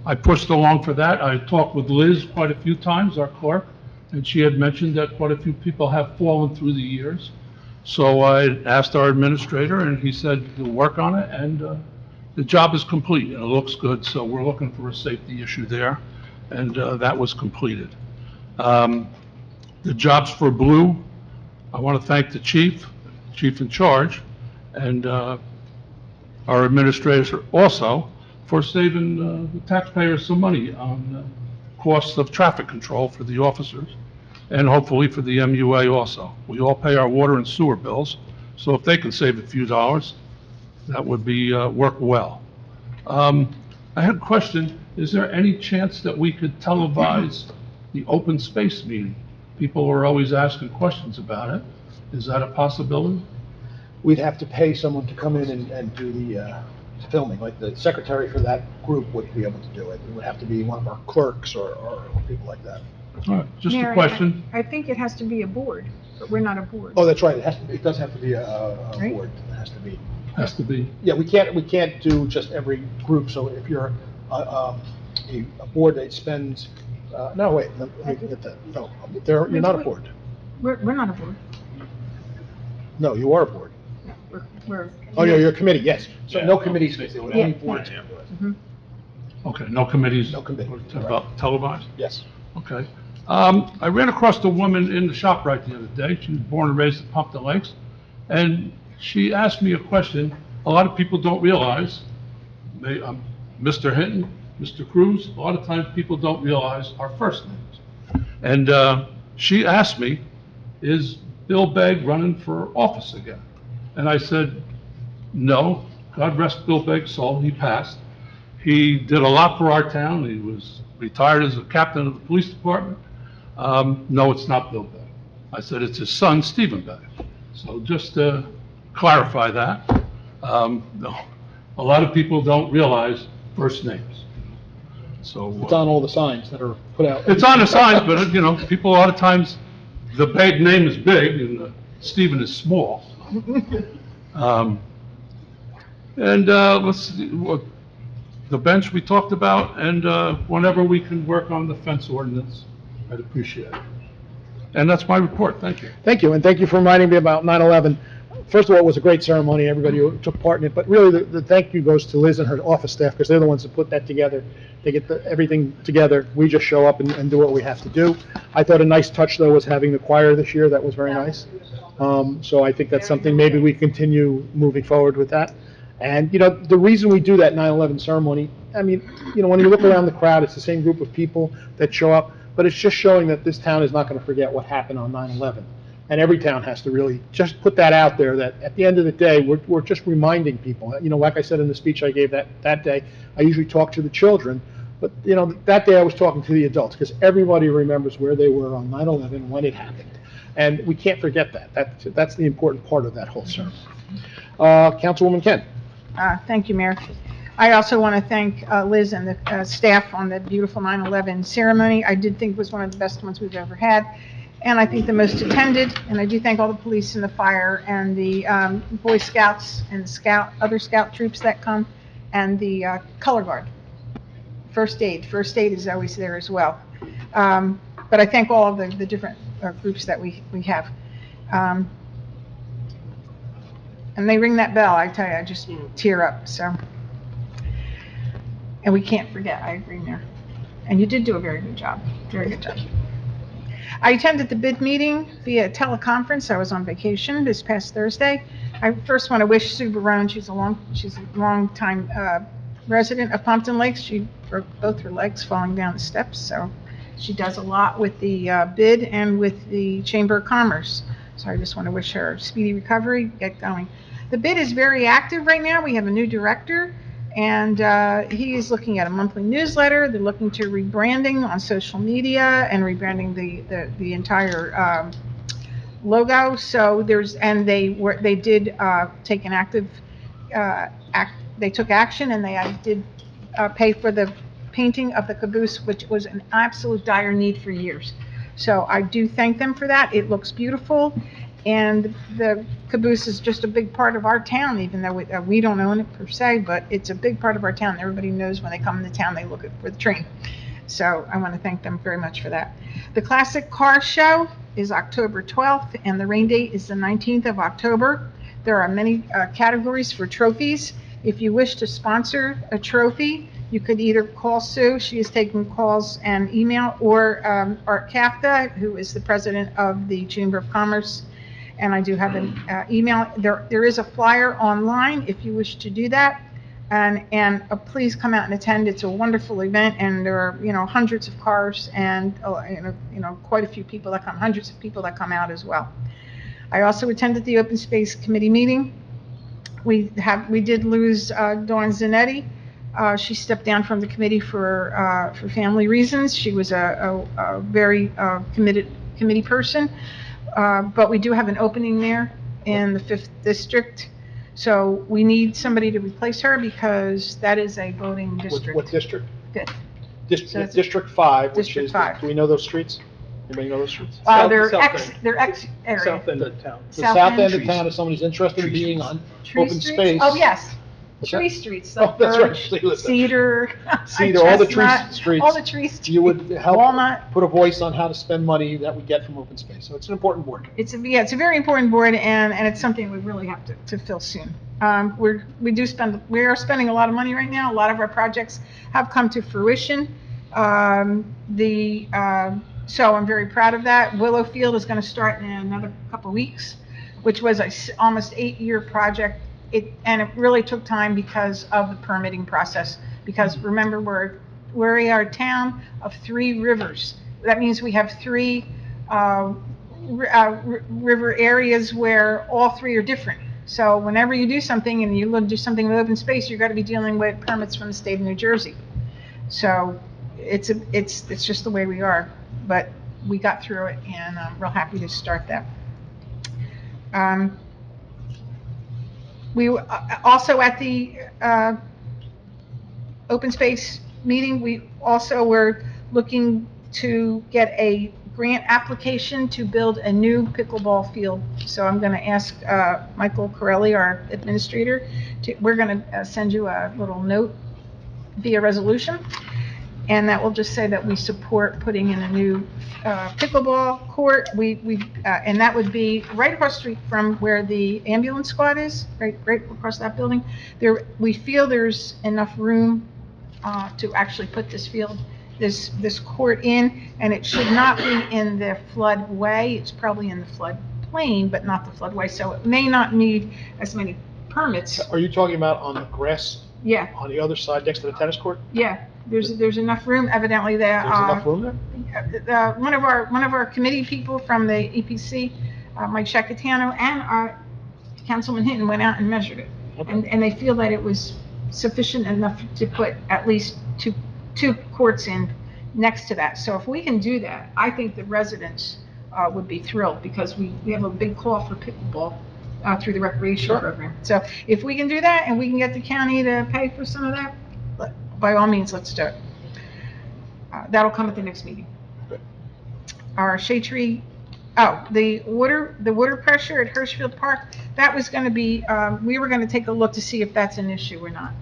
I pushed along for that. I talked with Liz quite a few times, our clerk, and she had mentioned that quite a few people have fallen through the years. So I asked our administrator, and he said he'll work on it, and the job is complete, and it looks good, so we're looking for a safety issue there, and that was completed. The jobs for Blue, I want to thank the chief in charge, and our administrators also for saving the taxpayers some money on costs of traffic control for the officers, and hopefully for the MUA also. We all pay our water and sewer bills, so if they can save a few dollars, that would be, work well. I had a question, is there any chance that we could televise the open space meeting? People are always asking questions about it. Is that a possibility? We'd have to pay someone to come in and do the filming, like the secretary for that group would be able to do it. It would have to be one of our clerks or people like that. All right, just a Mary, question. I think it has to be a board, but we're not a board. Oh, that's right, it does have to be a Right? board, it has to be. Has to be. Yeah, we can't do just every group, so if you're a board that spends, no, wait, let me get that, no, you're not a board. We're not a board. No, you are a board. We're. Oh, you're a committee, yes. So no committees can do it, only Yeah. boards can do it. Mhm. Okay, no committees? No committee, Televised? Yes. Okay. I ran across a woman in the shop right the other day. She was born and raised in Pompton Lakes. And she asked me a question a lot of people don't realize. Mr. Hinton, Mr. Cruz, a lot of times people don't realize our first names. And she asked me, is Bill Begg running for office again? And I said, no, God rest Bill Begg's soul, he passed. He did a lot for our town. He was retired as a captain of the police department. No, it's not Bill Begg. I said, it's his son, Stephen Begg. So just to clarify that, no, a lot of people don't realize first names. So It's on all the signs that are put out. it's on the signs, but people a lot of times, the Begg name is big and Stephen is small. And let's see, the bench we talked about, and whenever we can work on the fence ordinance, I'd appreciate it. And that's my report, thank you. Thank you, and thank you for reminding me about 9/11. First of all, it was a great ceremony, everybody who took part in it, but really the thank you goes to Liz and her office staff, because they're the ones that put that together. They get everything together, we just show up and do what we have to do. I thought a nice touch, though, was having the choir this year, that was very nice. So I think that's something, maybe we continue moving forward with that. And, the reason we do that 9/11 ceremony, I mean, when you look around the crowd, it's the same group of people that show up, but it's just showing that this town is not going to forget what happened on 9/11. And every town has to really just put that out there, that at the end of the day, we're just reminding people. Like I said in the speech I gave that day, I usually talk to the children, but, that day I was talking to the adults, because everybody remembers where they were on 9/11 when it happened. And we can't forget that. That's the important part of that whole ceremony. Councilwoman Kent. Thank you, Mayor. I also want to thank Liz and the staff on the beautiful 9/11 ceremony. I did think it was one of the best ones we've ever had, and I think the most attended. And I do thank all the police and the fire and the Boy Scouts and other scout troops that come, and the color guard. First aid is always there as well. But I thank all of the different groups that we have. And they ring that bell, I tell you, I just tear up, so. And we can't forget, I agree, Mayor. And you did do a very good job, very good job. I attended the bid meeting via teleconference. I was on vacation this past Thursday. I first want to wish Sue Barone, she's a long time resident of Pompton Lakes. She broke both her legs falling down the steps, so she does a lot with the bid and with the Chamber of Commerce. So I just want to wish her speedy recovery, get going. The bid is very active right now. We have a new director, and he is looking at a monthly newsletter. They're looking to rebranding on social media and rebranding the entire logo. So they did take an active they took action, and they did pay for the painting of the caboose, which was an absolute dire need for years. So I do thank them for that. It looks beautiful, and the caboose is just a big part of our town, even though we don't own it per se, but it's a big part of our town. Everybody knows when they come into town, they look for the train. So I want to thank them very much for that. The Classic Car Show is October 12th, and the rain date is the 19th of October. There are many categories for trophies. If you wish to sponsor a trophy, you could either call Sue, she is taking calls and email, or Art Kafka, who is the president of the Chamber of Commerce, and I do have an email. There is a flyer online if you wish to do that, and please come out and attend. It's a wonderful event, and there are, hundreds of cars and, quite a few people that come, hundreds of people that come out as well. I also attended the Open Space Committee meeting. We did lose Dawn Zanetti. She stepped down from the committee for family reasons. She was a very committed committee person, but we do have an opening there in the 5th district. So we need somebody to replace her because that is a voting district. What district? 5th. District 5, which District is, 5. do we know those streets? Anybody know those streets? They're ex area. South end of town. The South south end. end of town, if somebody's interested in being on Tree open streets? space. Oh, yes. What's Tree that? streets, Oh, like that's right. birch, See, listen. cedar, Cedar, all the tree chestnut, streets. all the tree streets. You would help Walnut. put a voice on how to spend money that we get from open space. So it's an important board. It's a very important board, and it's something we really have to fill soon. We are spending a lot of money right now. A lot of our projects have come to fruition. So I'm very proud of that. Willow Field is going to start in another couple of weeks, which was a almost 8-year project. And it really took time because of the permitting process. Because remember, we are a town of 3 rivers. That means we have 3 river areas where all 3 are different. So whenever you do something and you do something with open space, you've got to be dealing with permits from the state of New Jersey. So it's just the way we are. But we got through it, and I'm real happy to start that. We also at the open space meeting, we also were looking to get a grant application to build a new pickleball field. So I'm going to ask Michael Corelli, our administrator, we're going to send you a little note via resolution. And that will just say that we support putting in a new pickleball court. And that would be right across the street from where the ambulance squad is, right across that building. We feel there's enough room to actually put this court in, and it should not be in the floodway. It's probably in the floodplain, but not the floodway. So it may not need as many permits. Are you talking about on the grass? Yeah. On the other side next to the tennis court? Yeah. There's enough room evidently there. There's enough room there? One of our committee people from the EPC, Mike Shacatano, and Councilman Hinton went out and measured it. Okay. And they feel that it was sufficient enough to put at least two courts in next to that. So if we can do that, I think the residents would be thrilled, because we have a big call for pickleball through the recreation program. So if we can do that and we can get the county to pay for some of that, by all means, let's do it. That'll come at the next meeting. Our shade tree, the water pressure at Hirschfield Park, that was going to be, we were going to take a look to see if that's an issue or not.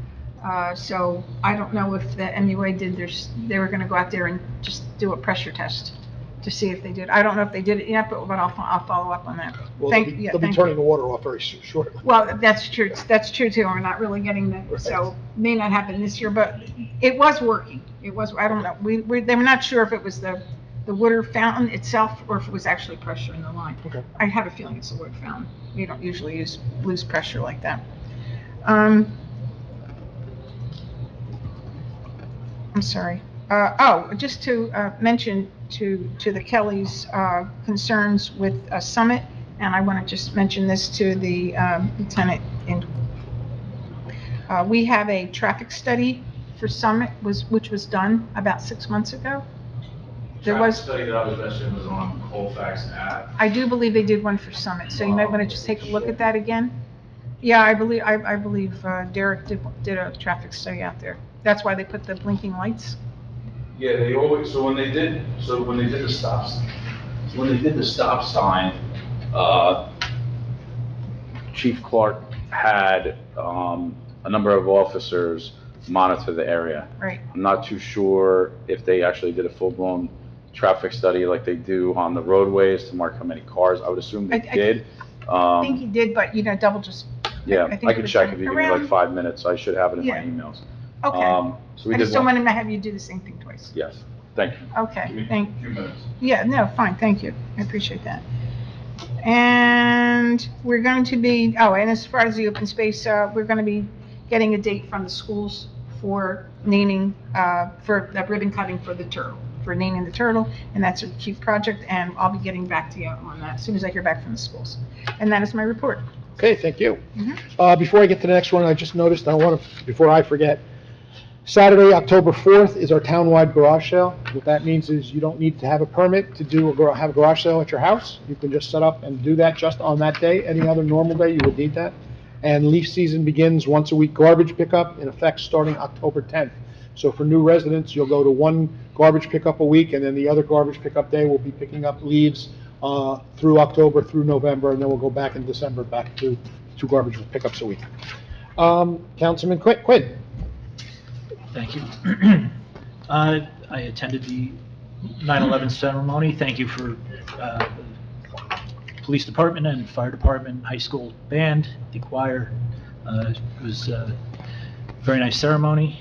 So I don't know if the MUA they were going to go out there and just do a pressure test to see if they did. I don't know if they did it yet, but I'll follow up on that. Well, they'll be turning the water off very shortly. Well, that's true too. We're not really getting that, right. So may not happen this year, but it was working. It was, I don't know. They were not sure if it was the water fountain itself or if it was actually pressure in the line. Okay. I have a feeling it's the water fountain. You don't usually lose pressure like that. I'm sorry. Just to mention to the Kellys' concerns with Summit, and I want to just mention this to the lieutenant. We have a traffic study for Summit, which was done about 6 months ago. There was a study that I was mentioning was on Colfax app. I do believe they did one for Summit, so you might want to just take a look at that again. Yeah, I believe Derek did a traffic study out there. That's why they put the blinking lights. Yeah, they always, when they did the stop sign, Chief Clark had a number of officers monitor the area. Right. I'm not too sure if they actually did a full-blown traffic study like they do on the roadways to mark how many cars. I would assume they did. I think he did, but double just Yeah, think I it can was check if you give me like around- 5 minutes. I should have it in my Yeah. emails. Okay. So we I did just don't one. want to have you do the same thing twice. Yes, thank you. Okay, A few minutes. yeah, no, fine, thank you. I appreciate that. And we're going to be, oh, and as far as the open space, we're going to be getting a date from the schools for naming, for the ribbon cutting for the turtle, for naming the turtle, and that's a cute project, and I'll be getting back to you on that as soon as I hear back from the schools. And that is my report. Okay, thank you. Mhm. Before I get to the next one, I just noticed, before I forget, Saturday, October 4th is our townwide garage sale. What that means is you don't need to have a permit to have a garage sale at your house. You can just set up and do that just on that day. Any other normal day, you would need that. And leaf season begins once a week garbage pickup, in effect starting October 10th. So for new residents, you'll go to one garbage pickup a week, and then the other garbage pickup day will be picking up leaves through October, through November, and then we'll go back in December, back to two garbage pickups a week. Councilman Quinn. Thank you. I attended the 9/11 ceremony. Thank you for the police department and fire department, high school band, the choir. It was a very nice ceremony.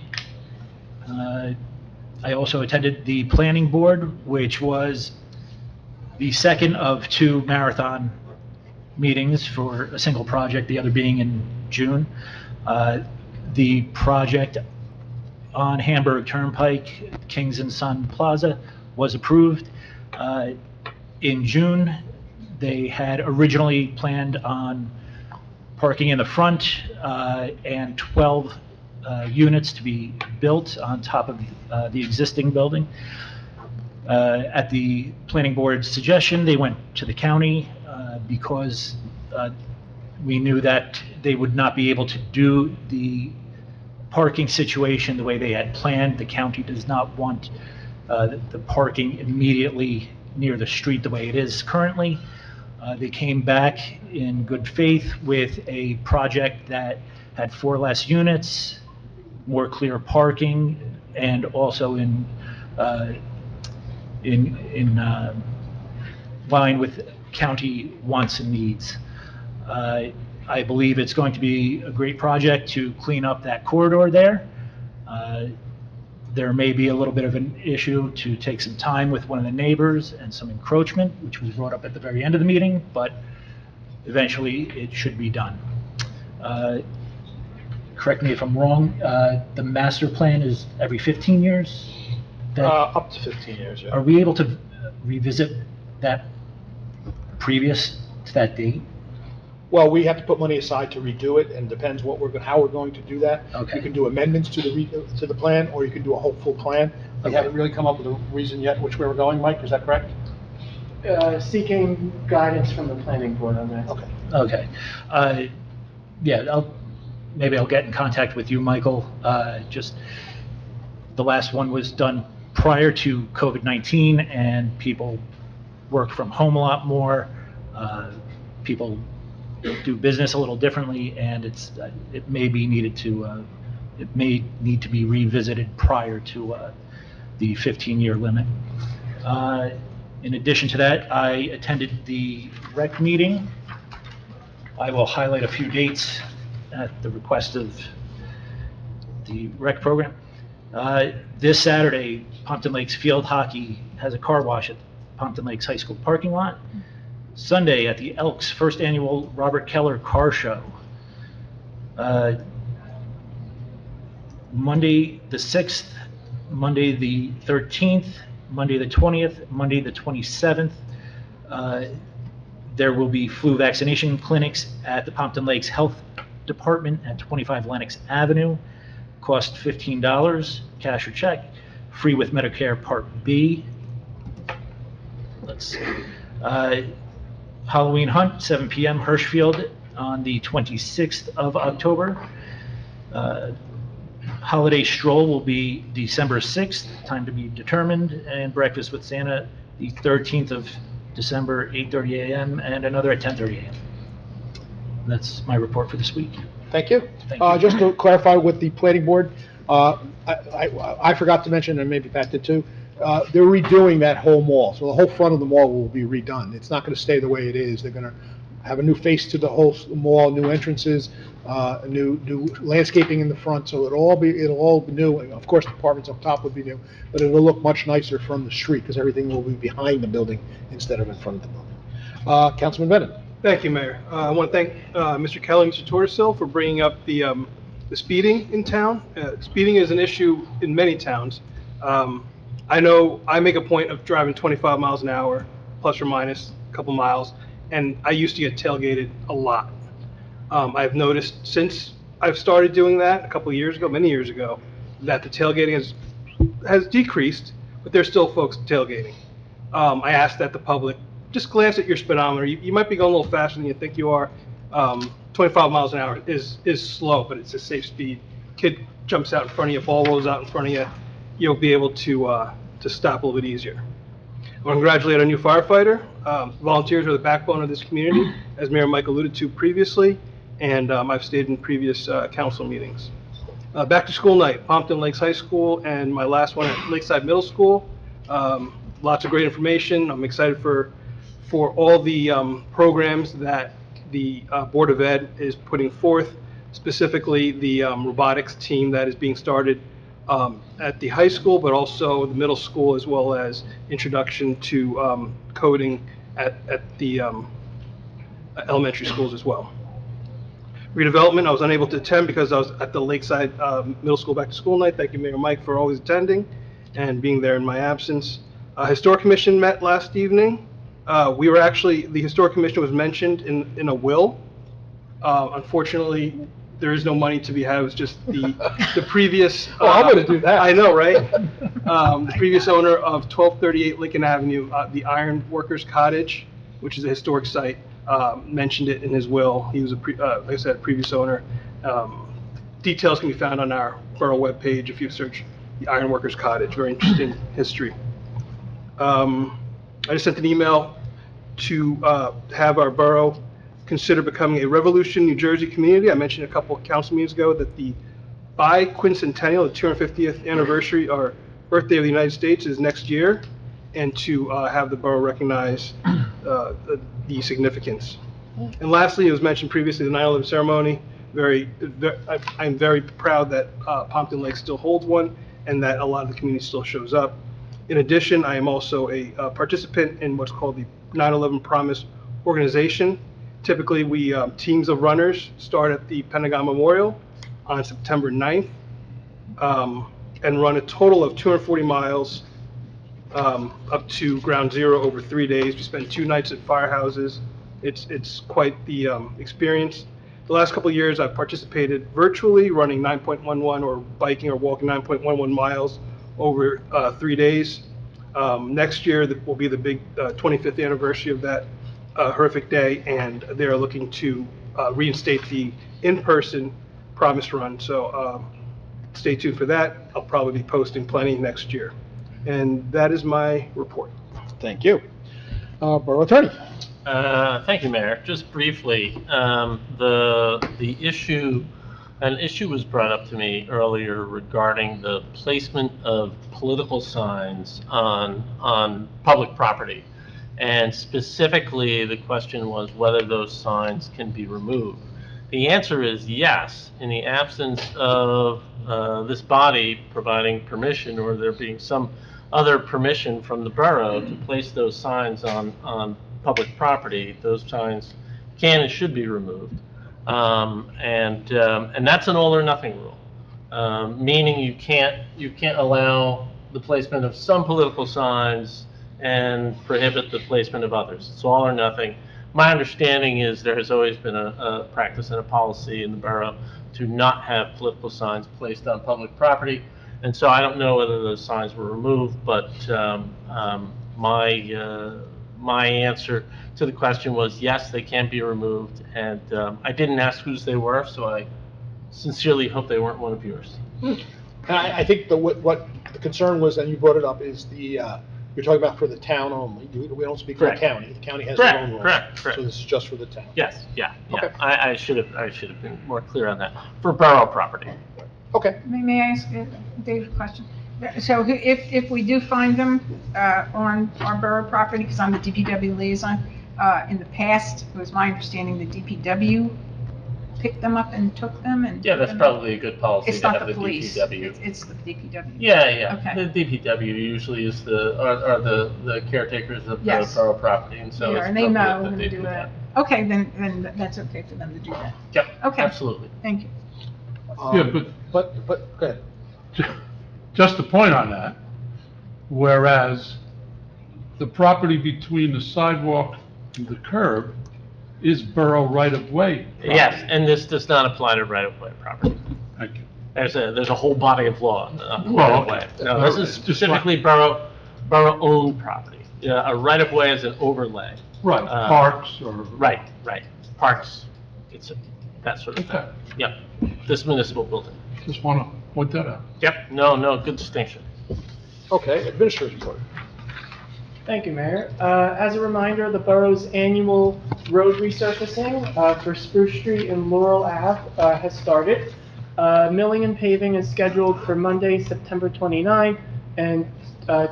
I also attended the planning board, which was the second of two marathon meetings for a single project, the other being in June. The project on Hamburg Turnpike, Kings and Son Plaza, was approved. In June, they had originally planned on parking in the front and 12 units to be built on top of the existing building. At the planning board's suggestion, they went to the county because we knew that they would not be able to do the parking situation the way they had planned. The county does not want the parking immediately near the street the way it is currently. They came back in good faith with a project that had 4 less units, more clear parking, and also in line with county wants and needs. I believe it's going to be a great project to clean up that corridor there. There may be a little bit of an issue to take some time with one of the neighbors and some encroachment, which was brought up at the very end of the meeting, but eventually it should be done. Correct me if I'm wrong, the master plan is every 15 years? Up to 15 years, yeah. Are we able to revisit that previous to that date? Well, we have to put money aside to redo it, and depends how we're going to do that. Okay. You can do amendments to the plan, or you can do a whole full plan. We Okay. haven't really come up with a reason yet which way we're going, Mike, is that correct? Seeking guidance from the planning board on that. Okay. Okay. Yeah, maybe I'll get in contact with you, Michael. Just, the last one was done prior to COVID-19, and people work from home a lot more. People do business a little differently, and it may need to be revisited prior to the 15-year limit. In addition to that, I attended the rec meeting. I will highlight a few dates at the request of the rec program. This Saturday, Pompton Lakes Field Hockey has a car wash at Pompton Lakes High School parking lot. Sunday at the Elks first annual Robert Keller Car Show. Monday the 6th, Monday the 13th, Monday the 20th, Monday the 27th. There will be flu vaccination clinics at the Pompton Lakes Health Department at 25 Lenox Avenue. Cost $15, cash or check. Free with Medicare Part B. Let's see. Halloween hunt, 7 p.m. Hirschfield on the 26th of October. Holiday stroll will be December 6th, time to be determined, and breakfast with Santa the 13th of December, 8:30 a.m., and another at 10:30 a.m. That's my report for this week. Thank you. Thank you. Just to clarify with the planning board, I forgot to mention, and maybe Pat did too, they're redoing that whole mall, so the whole front of the mall will be redone. It's not going to stay the way it is. They're going to have a new face to the whole mall, new entrances, new landscaping in the front, so it'll all be new. And of course, the apartments up top would be new, but it'll look much nicer from the street because everything will be behind the building instead of in front of the building. Councilman Bennett. Thank you, Mayor. I want to thank Mr. Kelly and Mr. Tortosil for bringing up the speeding in town. Speeding is an issue in many towns. I know I make a point of driving 25 miles an hour, plus or minus a couple miles, and I used to get tailgated a lot. I've noticed since I've started doing that a couple of years ago, many years ago, that the tailgating has decreased, but there's still folks tailgating. I ask that the public just glance at your speedometer. You might be going a little faster than you think you are. 25 miles an hour is slow, but it's a safe speed. Kid jumps out in front of you, ball rolls out in front of you, you'll be able to stop a little bit easier. I want to congratulate our new firefighter. Volunteers are the backbone of this community, as Mayor Mike alluded to previously, and I've stated in previous council meetings. Back to school night, Pompton Lakes High School, and my last one at Lakeside Middle School. Lots of great information. I'm excited for all the programs that the Board of Ed is putting forth, specifically the robotics team that is being started at the high school, but also the middle school, as well as introduction to coding at the elementary schools as well. Redevelopment, I was unable to attend because I was at the Lakeside Middle School Back to School night. Thank you, Mayor Mike, for always attending and being there in my absence. Historic Commission met last evening. The Historic Commission was mentioned in a will. Unfortunately, there is no money to be had. It was just the previous. Oh, I'm going to do that. I know, right? The previous owner of 1238 Lincoln Avenue, the Iron Workers Cottage, which is a historic site, mentioned it in his will. He was like I said, previous owner. Details can be found on our borough webpage if you search the Iron Workers Cottage. Very interesting history. I just sent an email to have our borough consider becoming a Revolution, New Jersey community. I mentioned a couple of council meetings ago that the biquincentennial, the 250th anniversary or birthday of the United States is next year, and to have the borough recognize the significance. And lastly, it was mentioned previously, the 9/11 ceremony. I'm very proud that Pompton Lake still holds one, and that a lot of the community still shows up. In addition, I am also a participant in what's called the 9/11 Promise organization. Typically, we teams of runners start at the Pentagon Memorial on September 9th and run a total of 240 miles up to Ground Zero over 3 days. We spend 2 nights at firehouses. It's quite the experience. The last couple of years, I've participated virtually, running 9.11 or biking or walking 9.11 miles over 3 days. Next year will be the big 25th anniversary of that horrific day, and they're looking to reinstate the in-person Promise Run. So stay tuned for that. I'll probably be posting plenty next year. And that is my report. Thank you. Borough Attorney. Thank you, Mayor. Just briefly, the issue, an issue was brought up to me earlier regarding the placement of political signs on public property. And specifically, the question was whether those signs can be removed. The answer is yes, in the absence of this body providing permission or there being some other permission from the borough to place those signs on public property. Those signs can and should be removed. And that's an all or nothing rule, meaning you can't allow the placement of some political signs and prohibit the placement of others. It's all or nothing. My understanding is there has always been a practice and a policy in the borough to not have political signs placed on public property. And so I don't know whether those signs were removed, but my answer to the question was yes, they can be removed. And I didn't ask whose they were, so I sincerely hope they weren't one of yours. I think what the concern was, and you brought it up, is you're talking about for the town only. We don't speak for the county. The county has their own rules. Correct. So this is just for the town. Yes, yeah. Okay. I should have been more clear on that. For borough property. Okay. May I ask Dave a question? So if we do find them on our borough property, because I'm the DPW liaison, in the past, it was my understanding the DPW picked them up and took them and. Yeah, that's probably a good policy It's to not have the the police. DPW. It's the DPW. Yeah. Okay. The DPW usually is are the caretakers of the Yes. borough property, and so They it's are, and they know appropriate when that to they do do that. that. Okay, then that's okay for them to do that. Yep, Okay. absolutely. Thank you. Yeah, But, go ahead. just a point on that, whereas the property between the sidewalk and the curb is borough right-of-way. Yes, and this does not apply to right-of-way property. Thank you. There's a whole body of law on Well, right-of-way. No, this is specifically borough-owned property. A right-of-way is an overlay. Right, parks or... Right, parks, it's that sort of thing. Yep, this municipal building. Just want to point that out. Yep, no, good distinction. Okay, administrator's report. Thank you, Mayor. As a reminder, the borough's annual road resurfacing for Spruce Street and Laurel Ave has started. Milling and paving is scheduled for Monday, September 29th and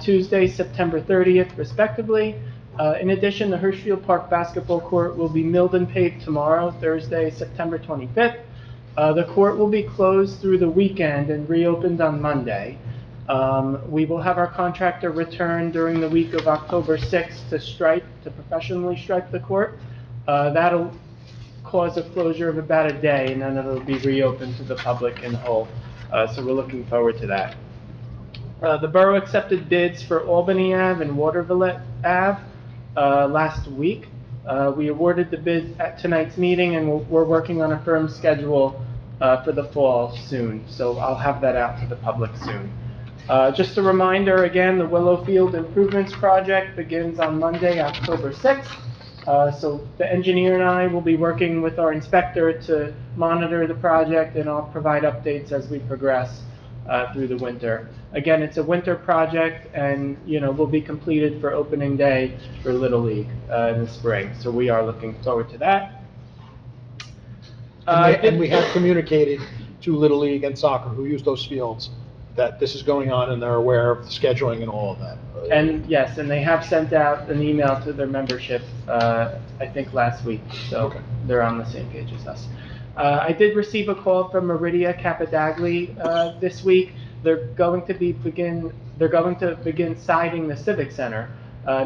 Tuesday, September 30th, respectively. In addition, the Hirschfield Park basketball court will be milled and paved tomorrow, Thursday, September 25th. The court will be closed through the weekend and reopened on Monday. We will have our contractor return during the week of October 6th to professionally stripe the court. That'll cause a closure of about a day, and then it'll be reopened to the public in whole. So we're looking forward to that. The borough accepted bids for Albany Ave and Waterville Ave last week. We awarded the bid at tonight's meeting, and we're working on a firm schedule for the fall soon. So I'll have that out to the public soon. Just a reminder, again, the Willowfield Improvements Project begins on Monday, October 6th. So the engineer and I will be working with our inspector to monitor the project, and I'll provide updates as we progress through the winter. Again, it's a winter project, and will be completed for opening day for Little League in the spring. So we are looking forward to that. And we have communicated to Little League and soccer, who use those fields, that this is going on, and they're aware of the scheduling and all of that. And yes, and they have sent out an email to their membership, I think last week, so they're on the same page as us. I did receive a call from Meridia Capadagli this week. They're going to begin siding the Civic Center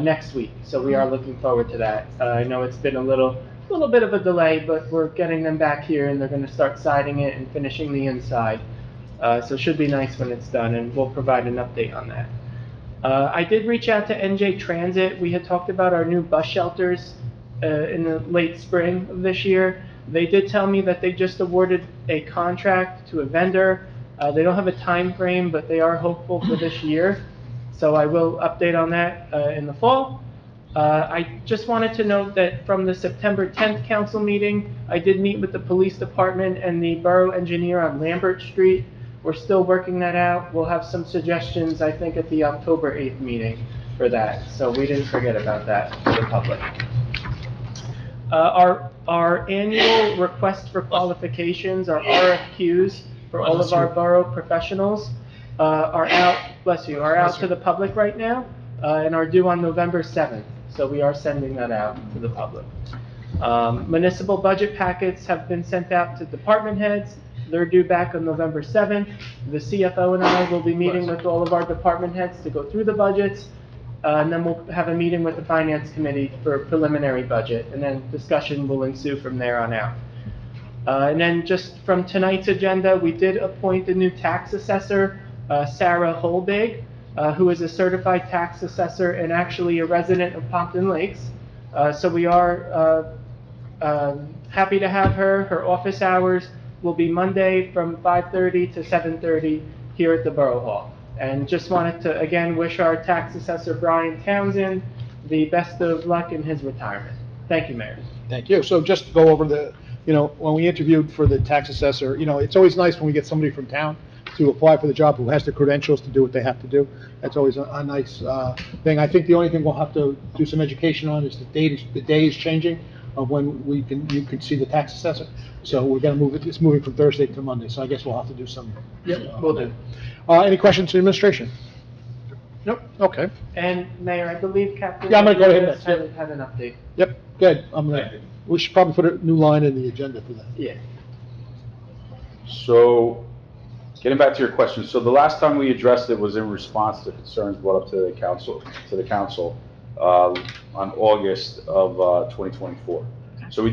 next week, so we are looking forward to that. I know it's been a little bit of a delay, but we're getting them back here, and they're going to start siding it and finishing the inside. So it should be nice when it's done, and we'll provide an update on that. I did reach out to NJ Transit. We had talked about our new bus shelters in the late spring of this year. They did tell me that they just awarded a contract to a vendor. They don't have a time frame, but they are hopeful for this year. So I will update on that in the fall. I just wanted to note that from the September 10th council meeting, I did meet with the police department and the borough engineer on Lambert Street. We're still working that out. We'll have some suggestions, I think, at the October 8th meeting for that. So we didn't forget about that for the public. Our annual request for qualifications, our RFQs for all of our borough professionals are out, are out to the public right now and are due on November 7th. So we are sending that out to the public. Municipal budget packets have been sent out to department heads. They're due back on November 7th. The CFO and I will be meeting with all of our department heads to go through the budgets. And then we'll have a meeting with the finance committee for preliminary budget, and then discussion will ensue from there on out. And then just from tonight's agenda, we did appoint a new tax assessor, Sarah Holbig, who is a certified tax assessor and actually a resident of Pompton Lakes. So we are happy to have her. Her office hours will be Monday from 5:30 to 7:30 here at the Borough Hall. And just wanted to, again, wish our tax assessor, Brian Townsend, the best of luck in his retirement. Thank you, Mayor. Thank you. So just to go over the, when we interviewed for the tax assessor, it's always nice when we get somebody from town to apply for the job who has the credentials to do what they have to do. That's always a nice thing. I think the only thing we'll have to do some education on is the day is changing of when you can see the tax assessor. So we're going to move it. It's moving from Thursday to Monday. So I guess we'll have to do some. Yep, we'll do. Any questions to the administration? Nope. Okay. And Mayor, I believe Captain Yeah, I'm going to go ahead had an update. Yep. Good, we should probably put a new line in the agenda for that. Yeah. So, getting back to your question, so the last time we addressed it was in response to concerns brought up to the council, on August of, 2024. So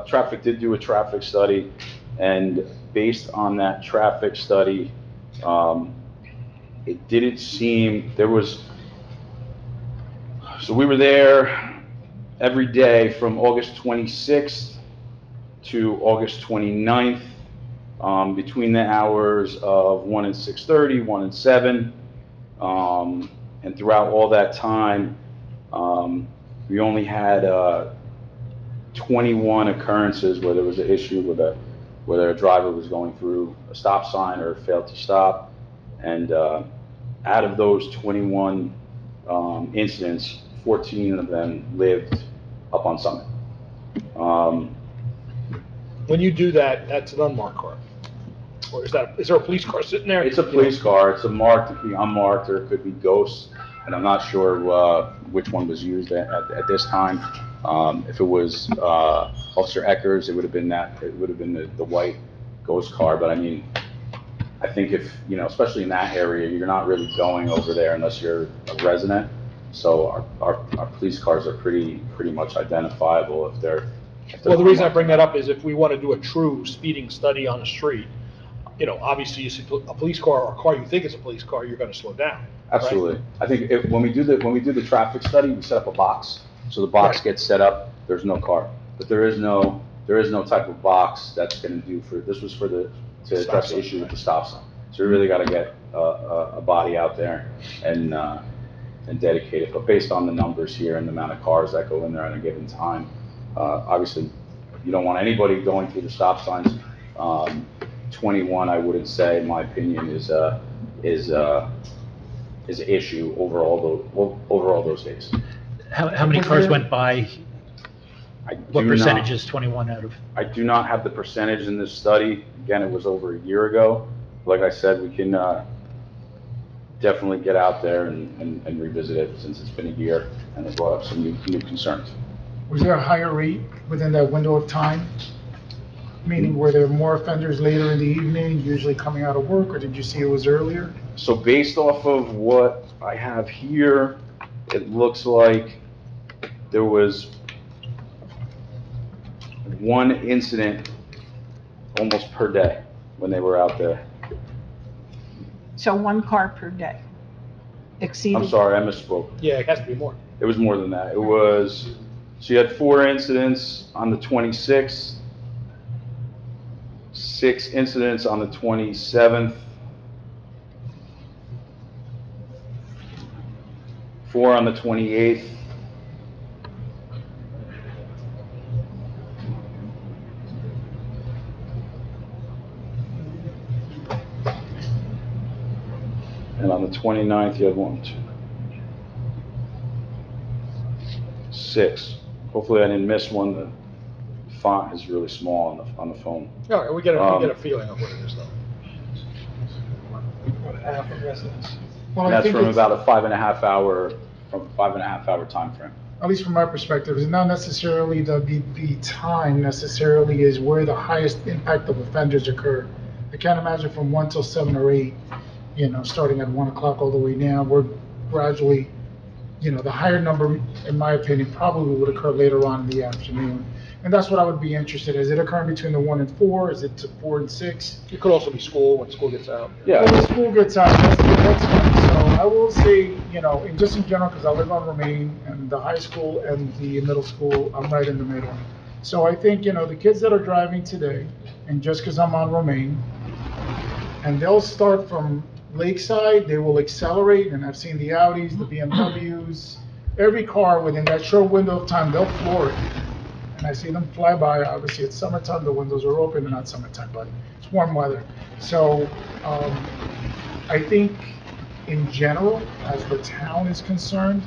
traffic did do a traffic study, and based on that traffic study, it didn't seem, so we were there every day from August 26th to August 29th, between the hours of 1 and 6:30, 1 and 7. And throughout all that time, we only had 21 occurrences where there was an issue whether a driver was going through a stop sign or failed to stop. And out of those 21 incidents, 14 of them lived up on Summit. When you do that, that's an unmarked car? Or is there a police car sitting there? It's a police car. It's marked, it could be unmarked, or it could be ghosts, and I'm not sure which one was used at this time. If it was Officer Eckers, it would have been the white ghost car. But I mean, I think if, especially in that area, you're not really going over there unless you're a resident. So our police cars are pretty much identifiable if they're. Well, the reason I bring that up is if we want to do a true speeding study on the street, obviously you see a police car or a car you think is a police car, you're going to slow down. Absolutely. Right? I think when we do the traffic study, we set up a box. So the box gets set up. There's no car, but there is no type of box that's going to do this was to address the issue with the stop sign. So we really got to get a body out there and dedicate it. But based on the numbers here and the amount of cars that go in there at a given time, obviously you don't want anybody going through the stop signs. 21, I wouldn't say, in my opinion, is an issue over all those days. How many cars went by? What percentage is 21 out of? I do not have the percentage in this study. Again, it was over a year ago. Like I said, we can definitely get out there and revisit it since it's been a year and it brought up some new concerns. Was there a higher rate within that window of time? Meaning, were there more offenders later in the evening, usually coming out of work, or did you see it was earlier? So based off of what I have here, it looks like there was one incident almost per day when they were out there. So 1 car per day exceeded? I'm sorry, I misspoke. Yeah, it has to be more. It was more than that. It was, so you had 4 incidents on the 26th, 6 incidents on the 27th, 4 on the 28th, and on the 29th you had 1, 2, 6. Hopefully I didn't miss one. The font is really small on the phone. All right, we get a feeling of what it is, though. About half of residents. Well, And I that's think from it's, about a 5.5 hour time frame. at least from my perspective, it's not necessarily the time necessarily is where the highest impact of offenders occur. I can't imagine from 1 till 7 or 8, starting at 1 o'clock all the way down, we're gradually, the higher number, in my opinion, probably would occur later on in the afternoon. And that's what I would be interested in. Is it occurring between the 1 and 4? Is it to 4 and 6? It could also be school, when school gets out. Yeah. When school gets out, that's fine. So I will say, just in general, because I live on Romaine, and the high school and the middle school, I'm right in the middle. So I think, the kids that are driving today, and just because I'm on Romaine, and they'll start from Lakeside, they will accelerate, and I've seen the Audis, the BMWs, every car within that short window of time, they'll floor it. And I see them fly by. Obviously, it's summertime, the windows are open, and not summertime, but it's warm weather. So I think in general, as the town is concerned,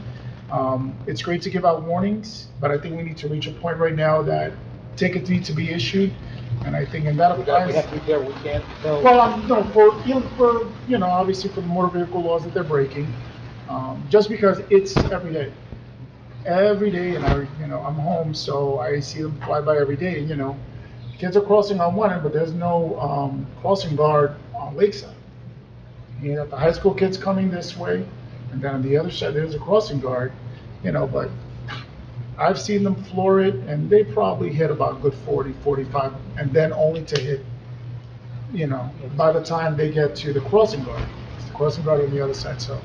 it's great to give out warnings, but I think we need to reach a point right now that tickets need to be issued. And I think, and that applies. We have to be there, we can't tell. Well, obviously for the motor vehicle laws that they're breaking, just because it's every day. every day, and I'm home, so I see them fly by every day, Kids are crossing on one end, but there's no, crossing guard on Lakeside. You got the high school kids coming this way, and then on the other side, there's a crossing guard, but I've seen them floor it, and they probably hit about a good 40, 45, and then only to hit, by the time they get to the crossing guard. It's the crossing guard on the other side, so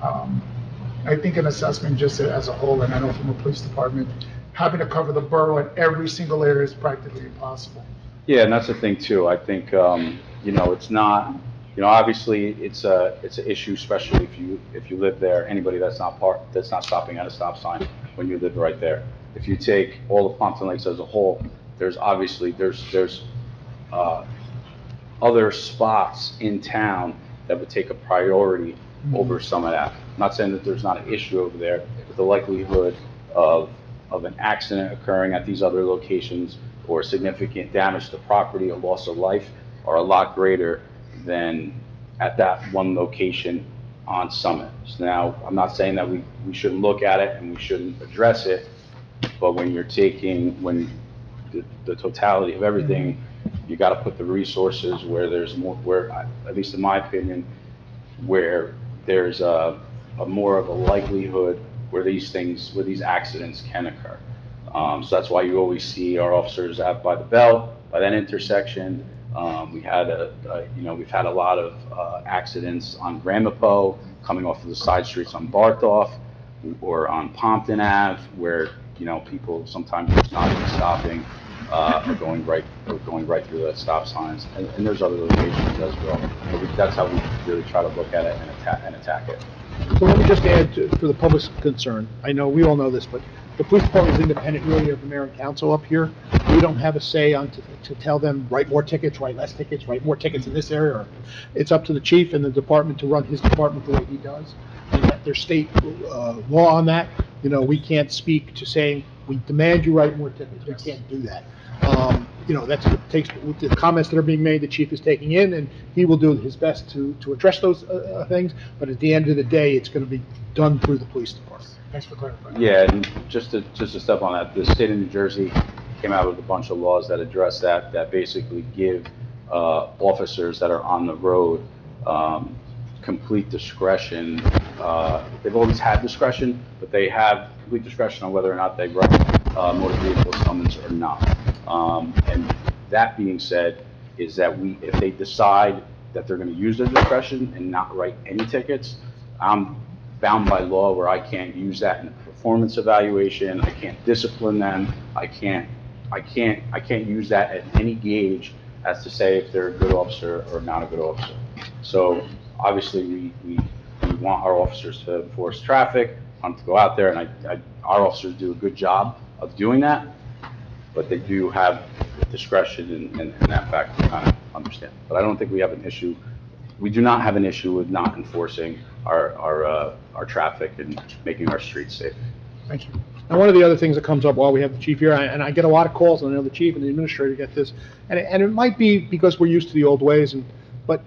I think an assessment just as a whole, and I know from a police department, having to cover the borough in every single area is practically impossible. Yeah, and that's the thing too. I think, it's not, obviously it's an issue, especially if you live there, anybody that's not stopping at a stop sign when you live right there. If you take all of Pompton Lakes as a whole, there's other spots in town that would take a priority over some of that. I'm not saying that there's not an issue over there, but the likelihood of an accident occurring at these other locations or significant damage to property or loss of life are a lot greater than at that one location on Summit. So now, I'm not saying that we shouldn't look at it and we shouldn't address it, but when you're taking, the totality of everything, you gotta put the resources where there's more, at least in my opinion, where there's a more of a likelihood where these accidents can occur. So that's why you always see our officers out by the bell, by that intersection. We've had a lot of accidents on Ramapo, coming off of the side streets on Barthoff, or on Pompton Ave, where, people sometimes just not even stopping, are going right through the stop signs. And there's other locations as well. But that's how we really try to look at it and attack it. So let me just add for the public's concern, I know, we all know this, but the police department is independent really of the mayor and council up here. We don't have a say on to tell them, write more tickets, write less tickets, write more tickets in this area. Or it's up to the chief and the department to run his department the way he does. And there's state law on that. We can't speak to saying, we demand you write more tickets. We can't do that. That's what takes, with the comments that are being made, the chief is taking in, and he will do his best to address those things. But at the end of the day, it's going to be done through the police department. Thanks for clarifying. Yeah, and just to step on that, the state of New Jersey came out with a bunch of laws that address that basically give officers that are on the road complete discretion. They've always had discretion, but they have complete discretion on whether or not they write motor vehicle summons or not. And that being said, is that if they decide that they're going to use their discretion and not write any tickets, I'm bound by law where I can't use that in a performance evaluation. I can't discipline them. I can't use that at any gauge as to say if they're a good officer or not a good officer. So obviously we want our officers to enforce traffic, want to go out there, and our officers do a good job of doing that, but they do have discretion in that fact to kind of understand. But I don't think we have an issue. We do not have an issue with not enforcing our traffic and making our streets safe. Thank you. Now, one of the other things that comes up while we have the chief here, and I get a lot of calls, and I know the chief and the administrator get this, and it might be because we're used to the old ways, but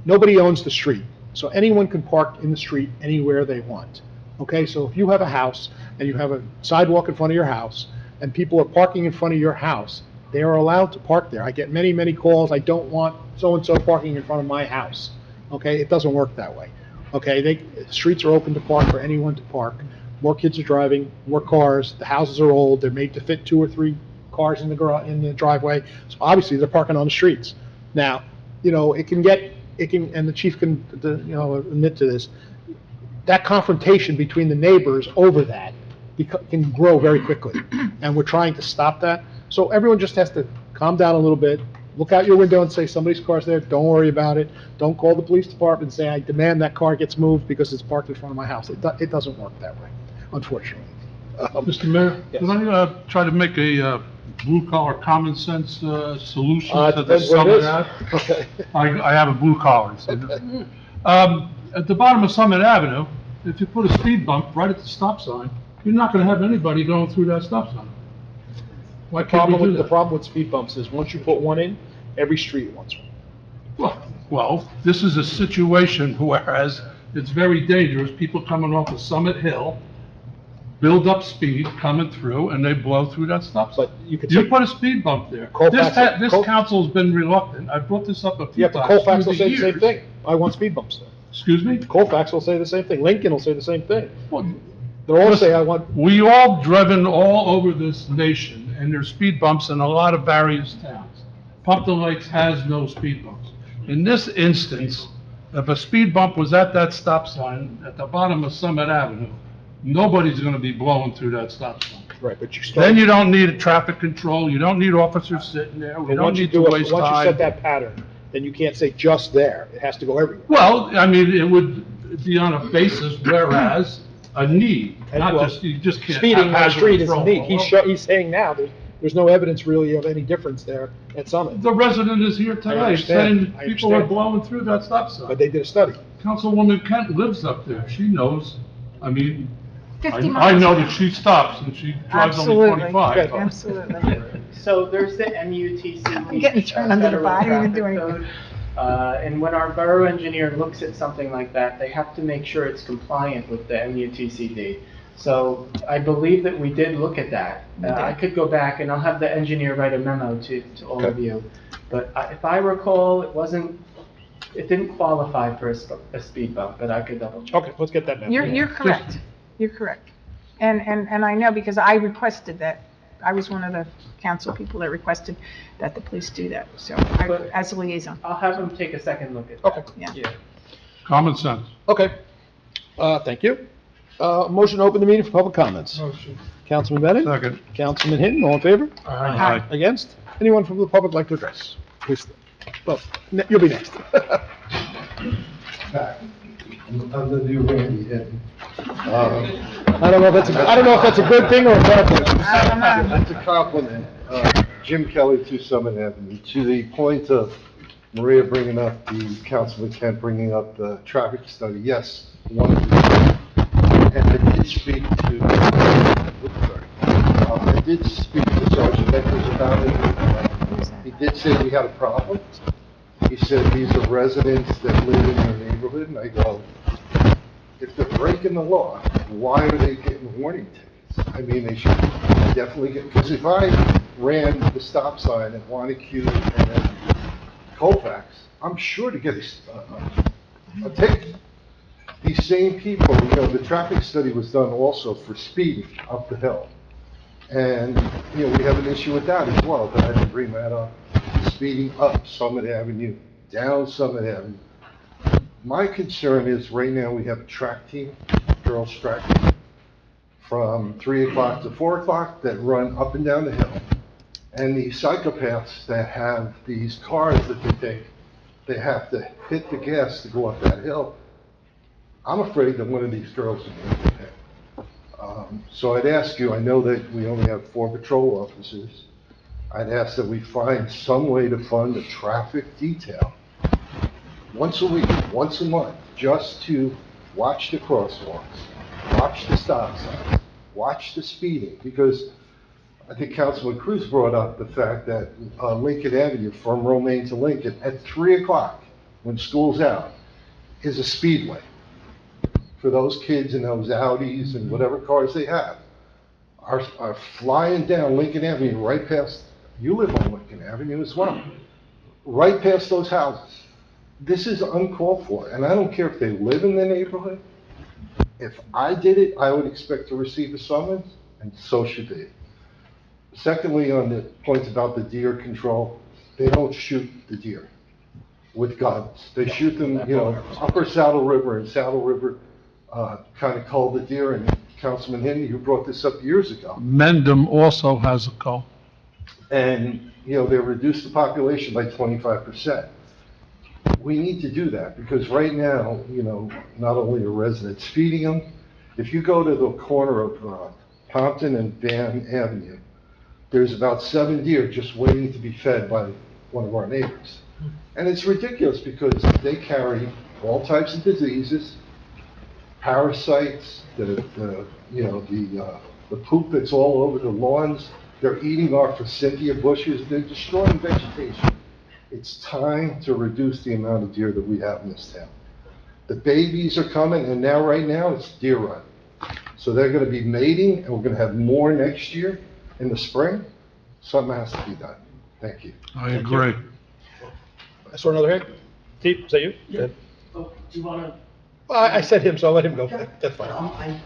nobody owns the street. So anyone can park in the street anywhere they want. Okay, so if you have a house and you have a sidewalk in front of your house and people are parking in front of your house, they are allowed to park there. I get many, many calls, I don't want so-and-so parking in front of my house. Okay, it doesn't work that way. Okay, streets are open to park for anyone to park. More kids are driving, more cars, the houses are old, they're made to fit 2 or 3 cars in the driveway, so obviously they're parking on the streets. Now, and the chief can, admit to this, that confrontation between the neighbors over that can grow very quickly, and we're trying to stop that. So everyone just has to calm down a little bit, look out your window and say, somebody's car's there, don't worry about it. Don't call the police department and say, I demand that car gets moved because it's parked in front of my house. It doesn't work that way, unfortunately. Mr. Mayor, yes. Can I try to make a blue-collar, common-sense solution to That's this what it Summit is. Ave? Okay. I have a blue collar. So at the bottom of Summit Avenue, if you put a speed bump right at the stop sign, you're not going to have anybody going through that stop sign. Why can't we do that? The problem with speed bumps is once you put one in, every street wants one. Well, this is a situation whereas it's very dangerous, people coming off of Summit Hill, build up speed coming through, and they blow through that stop sign. You could You take- put a speed bump there. Colfax- This council's been reluctant. I brought this up a few Yeah, but times Colfax through will say the same years. thing. I want speed bumps there. Excuse me? Colfax will say the same thing. Lincoln will say the same thing. Well, They'll all say, I want, We all driven all over this nation, and there's speed bumps in a lot of various towns. Pompton Lakes has no speed bumps. In this instance, if a speed bump was at that stop sign at the bottom of Summit Avenue, nobody's gonna be blowing through that stop sign. right, but you start. Then you don't need a traffic control, you don't need officers sitting there, we But don't once you need to do it, waste once you set time. that pattern, then you can't say just there. It has to go everywhere. Well, I mean, it would be on a basis, whereas a need, not Well, just, you just can't. Speeding on the street is haphazardly neat. throw He's saying now, there's no evidence really of any difference there at Summit. The resident is here today understand. saying I people are understand. blowing through that stop sign. But they did a study. Councilwoman Kent lives up there, she knows, I mean, 50 I miles know an that hour. she stops and she drives only Absolutely. 25. Good. Absolutely. So there's the MUTC. I'm getting turned under the Federal body to Traffic do anything. Code. And when our borough engineer looks at something like that, they have to make sure it's compliant with the MUTCD. So I believe that we did look at that. I could go back and I'll have the engineer write a memo to all of you. But if I recall, it didn't qualify for a speed bump, but I could double check. Okay, let's get that now. You're correct. You're correct. And I know because I requested that. I was one of the council people that requested that the police do that. So as a liaison. I'll have them take a second look at Okay. that. Yeah. Common sense. Okay. Thank you. Motion to open the meeting for public comments. Motion. Councilman Bennett? Second. Councilman Hinton, all in favor? Aye. Against? Anyone from the public like to address? Please, well, you'll be next. I'm the new Randy Hinton. I don't know if that's a good thing or a bad thing. I don't know. That's a compliment. Jim Kelly, 2 Summit Avenue. To the point of Maria bringing up Councilman Kent bringing up the traffic study, yes, one of the, and I did speak to, oops, sorry. I did speak to Sergeant Eckers about it. He did say we had a problem. He said these are residents that live in the neighborhood, and I go, if they're breaking the law, why are they getting warning tickets? I mean, they should definitely get, because if I ran the stop sign at Wanacue and then Colfax, I'm sure to get a ticket. These same people, the traffic study was done also for speeding up the hill. And, we have an issue with that as well, but I didn't bring that up. Speeding up Summit Avenue, down Summit Avenue. My concern is right now we have a track team, girls track team, from 3 o'clock to 4 o'clock that run up and down the hill. And these psychopaths that have these cars that they take, they have to hit the gas to go up that hill. I'm afraid that one of these girls is going to get hit. So I'd ask you, I know that we only have 4 patrol officers. I'd ask that we find some way to fund a traffic detail once a week, once a month, just to watch the crosswalks, watch the stop signs, watch the speeding, because I think Councilman Cruz brought up the fact that Lincoln Avenue, from Romaine to Lincoln, at 3 o'clock, when school's out, is a speedway for those kids in those Audis and whatever cars they have, are flying down Lincoln Avenue right past, you live on Lincoln Avenue as well, right past those houses. This is uncalled for, and I don't care if they live in the neighborhood. If I did it, I would expect to receive a summons, and so should they. Secondly, on the point about the deer control, they don't shoot the deer with guns. They shoot them, Upper Saddle River and Saddle River kind of cull the deer, and Councilman Hinton, you brought this up years ago. Mendham also has a cull. And, they reduced the population by 25%. We need to do that, because right now, not only are residents feeding them, if you go to the corner of Pompton and Van Avenue, there's about 7 deer just waiting to be fed by one of our neighbors. And it's ridiculous, because they carry all types of diseases, parasites, the poop that's all over the lawns. They're eating our forsythia bushes. They're destroying vegetation. It's time to reduce the amount of deer that we have in this town. The babies are coming, and right now, it's deer run. So they're gonna be mating, and we're gonna have more next year in the spring. Something has to be done. Thank you. I agree. I saw another hand. Steve, is that you? Yeah. Oh, do you wanna? Well, I said him, so I'll let him go. That's fine.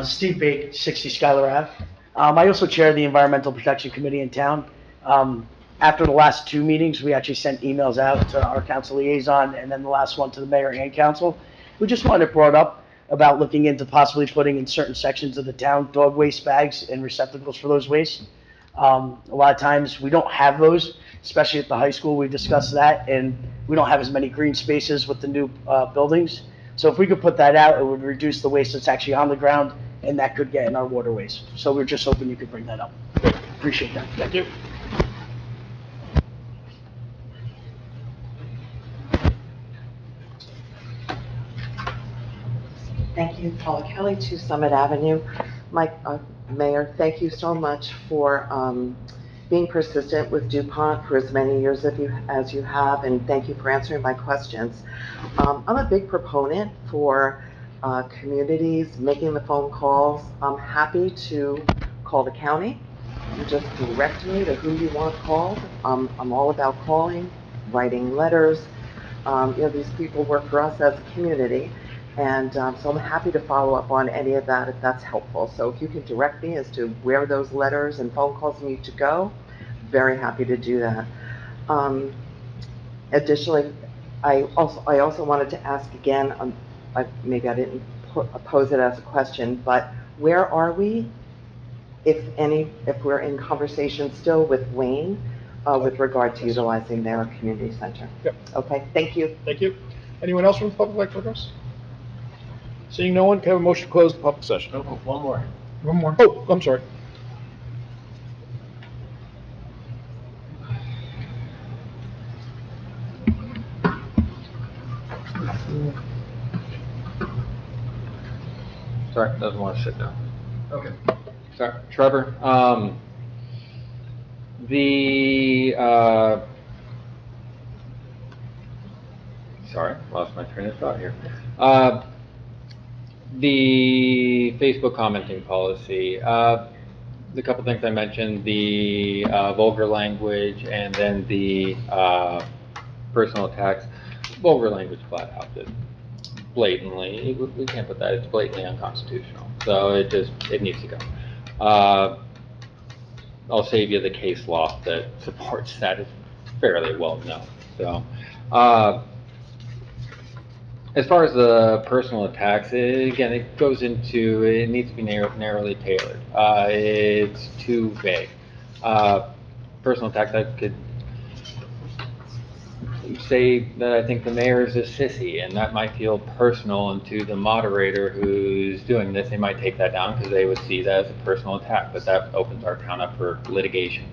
Steve Bake, 60 Schuyler Ave. I also chair the Environmental Protection Committee in town. After the last two meetings, we actually sent emails out to our council liaison, and then the last one to the mayor and council. We just wanted it brought up about looking into possibly putting in certain sections of the town dog waste bags and receptacles for those wastes. A lot of times, we don't have those, especially at the high school. We discussed that, and we don't have as many green spaces with the new buildings. So if we could put that out, it would reduce the waste that's actually on the ground, and that could get in our waterways. So we're just hoping you could bring that up. Appreciate that. Thank you. Thank you, Paula Kelly, 2 Summit Avenue. Mike, Mayor, thank you so much for being persistent with DuPont for as many years as you have, and thank you for answering my questions. I'm a big proponent for communities making the phone calls. I'm happy to call the county. You just direct me to who you want called. I'm all about calling, writing letters. These people work for us as a community. And so I'm happy to follow up on any of that if that's helpful. So if you can direct me as to where those letters and phone calls need to go, very happy to do that. Additionally, I also wanted to ask again, maybe I didn't pose it as a question, but where are we, if we're in conversation still with Wayne with regard to utilizing their community center? Yep. Okay, thank you. Thank you. Anyone else from the public like to address? Seeing no one, can I have a motion to close the public session? Oh, one more. One more. Oh, I'm sorry. Sorry, doesn't want to sit down. Okay. Sorry, Trevor. Sorry, lost my train of thought here. The Facebook commenting policy. The couple things I mentioned, the vulgar language and then the personal attacks. Vulgar language flat out, just blatantly, we can't put that, it's blatantly unconstitutional. So it needs to go. I'll save you the case law that supports that. It's fairly well known. So, as far as the personal attacks, again, it goes into, it needs to be narrowly tailored. It's too vague. Personal attacks, I could say that I think the mayor is a sissy, and that might feel personal, and to the moderator who's doing this, they might take that down because they would see that as a personal attack, but that opens our town up for litigation.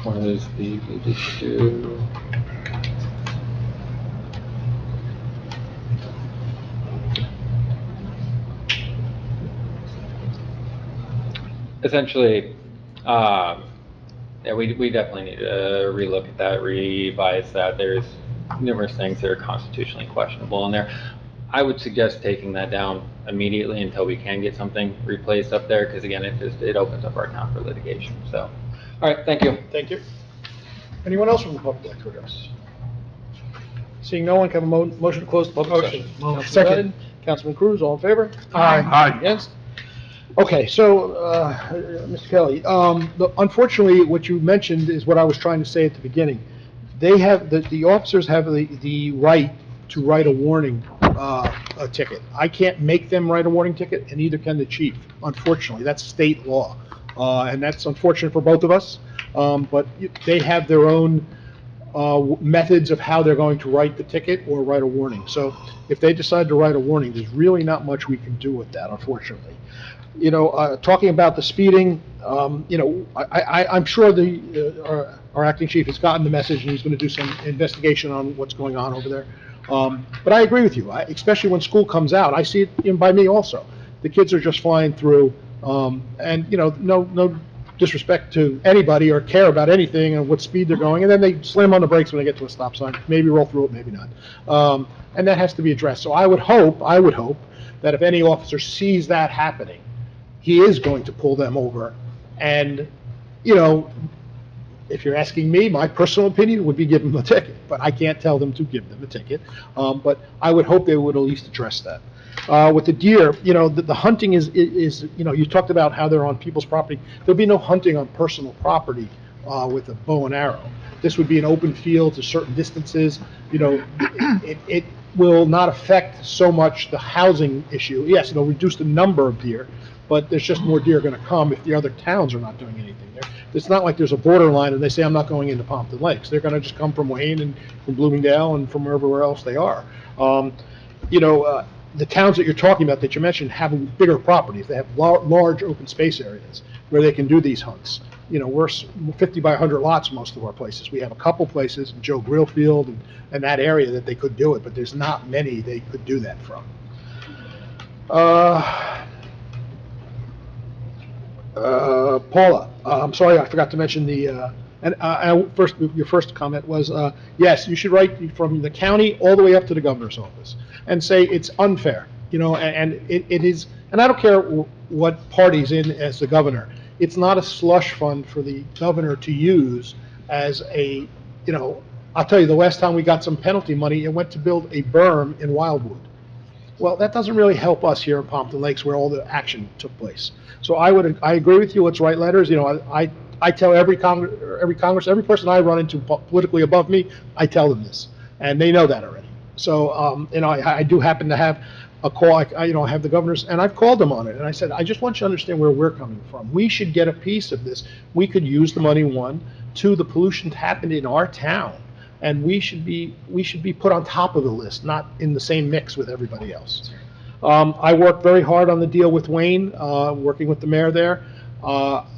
What is the issue? Essentially, yeah, we definitely need to relook at that, revise that. There's numerous things that are constitutionally questionable in there. I would suggest taking that down immediately until we can get something replaced up there, because again, it opens up our town for litigation. So, all right, thank you. Thank you. Anyone else from the public like to address? Seeing no one, can I have a motion to close the public session? Councilman Second. Bennett, Councilman Cruz, all in favor? Aye. Aye. Against? Okay, so, Mr. Kelly, unfortunately, what you mentioned is what I was trying to say at the beginning. They have, the officers have the right to write a warning a ticket. I can't make them write a warning ticket, and neither can the chief, unfortunately. That's state law, and that's unfortunate for both of us. But they have their own methods of how they're going to write the ticket or write a warning. So if they decide to write a warning, there's really not much we can do with that, unfortunately. You know, talking about the speeding, you know, I'm sure our acting chief has gotten the message and he's going to do some investigation on what's going on over there. But I agree with you, especially when school comes out. I see it by me also. The kids are just flying through, and you know, no disrespect to anybody or care about anything and what speed they're going, and then they slam on the brakes when they get to a stop sign, maybe roll through it, maybe not. And that has to be addressed. So I would hope that if any officer sees that happening, he is going to pull them over. And, you know, if you're asking me, my personal opinion would be give them a ticket, but I can't tell them to give them a ticket. But I would hope they would at least address that. With the deer, you know, the hunting is, you know, you talked about how they're on people's property. There'll be no hunting on personal property with a bow and arrow. This would be an open field to certain distances. You know, it will not affect so much the housing issue. Yes, it'll reduce the number of deer, but there's just more deer going to come if the other towns are not doing anything there. It's not like there's a borderline and they say, I'm not going into Pompton Lakes. They're going to just come from Wayne and from Bloomingdale and from everywhere else they are. You know, the towns that you're talking about that you mentioned have bigger properties. They have large open space areas where they can do these hunts. You know, we're 50 by 100 lots most of our places. We have a couple places, Joe Grill Field and that area that they could do it, but there's not many they could do that from. Paula, I'm sorry, I forgot to mention the, your first comment was, yes, you should write from the county all the way up to the governor's office and say it's unfair, you know, and it is, and I don't care what party's in as the governor. It's not a slush fund for the governor to use as a, you know, I'll tell you, the last time we got some penalty money, it went to build a berm in Wildwood. Well, that doesn't really help us here in Pompton Lakes where all the action took place. So I agree with you, let's write letters. You know, I tell every person I run into politically above me, I tell them this, and they know that already. So, you know, I do happen to have a call, I have the governors, and I've called them on it, and I said, I just want you to understand where we're coming from. We should get a piece of this. We could use the money, one. Two, the pollution happened in our town, and we should be put on top of the list, not in the same mix with everybody else. I worked very hard on the deal with Wayne, working with the mayor there.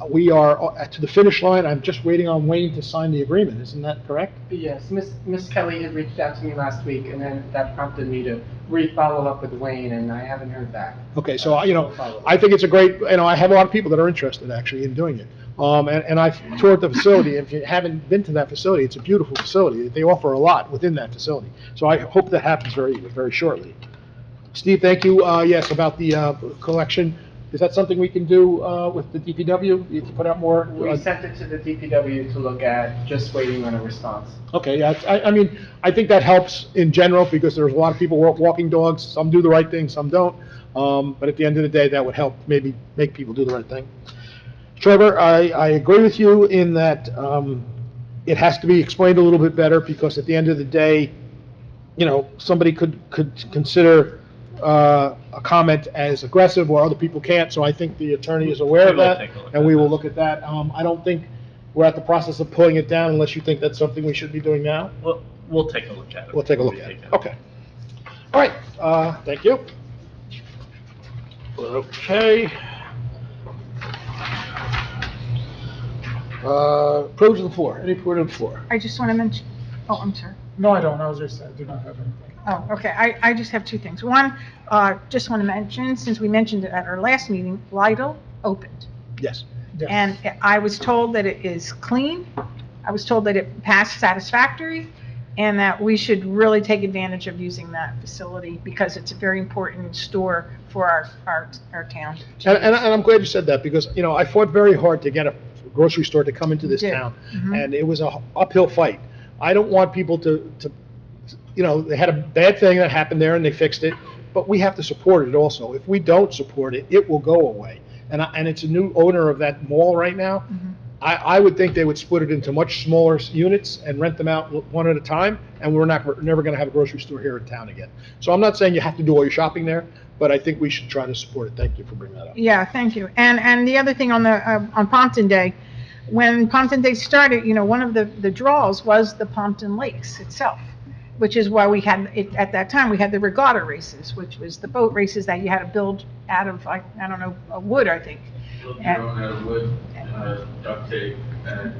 We are to the finish line. I'm just waiting on Wayne to sign the agreement. Isn't that correct? Yes, Miss Kelly had reached out to me last week, and then that prompted me to re-follow up with Wayne, and I haven't heard back. Okay, so, you know, I think it's a great, you know, I have a lot of people that are interested actually in doing it. And I've toured the facility. If you haven't been to that facility, it's a beautiful facility. They offer a lot within that facility. So I hope that happens very, very shortly. Steve, thank you. Yes, about the collection. Is that something we can do with the DPW? You can put out more? We sent it to the DPW to look at, just waiting on a response. Okay, yeah, I mean, I think that helps in general because there's a lot of people walking dogs. Some do the right thing, some don't. But at the end of the day, that would help maybe make people do the right thing. Trevor, I agree with you in that it has to be explained a little bit better because at the end of the day, you know, somebody could consider a comment as aggressive or other people can't, so I think the attorney is aware of that, and we will look at that. I don't think we're at the process of pulling it down unless you think that's something we should be doing now. Well, we'll take a look at it. We'll take a look at it. Okay. All right, thank you. Okay. Pros of the floor. Any pros of the floor? I just want to mention, oh, I'm sorry. No, I don't. I was just, I do not have anything. Oh, okay. I just have two things. One, just want to mention, since we mentioned it at our last meeting, Lidl opened. Yes. And I was told that it is clean. I was told that it passed satisfactory and that we should really take advantage of using that facility because it's a very important store for our town. And I'm glad you said that because, you know, I fought very hard to get a grocery store to come into this town, and it was an uphill fight. I don't want people to, you know, they had a bad thing that happened there and they fixed it, but we have to support it also. If we don't support it, it will go away. And it's a new owner of that mall right now. I would think they would split it into much smaller units and rent them out one at a time, and we're never going to have a grocery store here in town again. So I'm not saying you have to do all your shopping there, but I think we should try to support it. Thank you for bringing that up. Yeah, thank you. And the other thing on Pompton Day, when Pompton Day started, you know, one of the draws was the Pompton Lakes itself, which is why we had it at that time. We had the regatta races, which was the boat races that you had to build out of, I don't know, wood, I think. Built your own out of wood, duct tape, and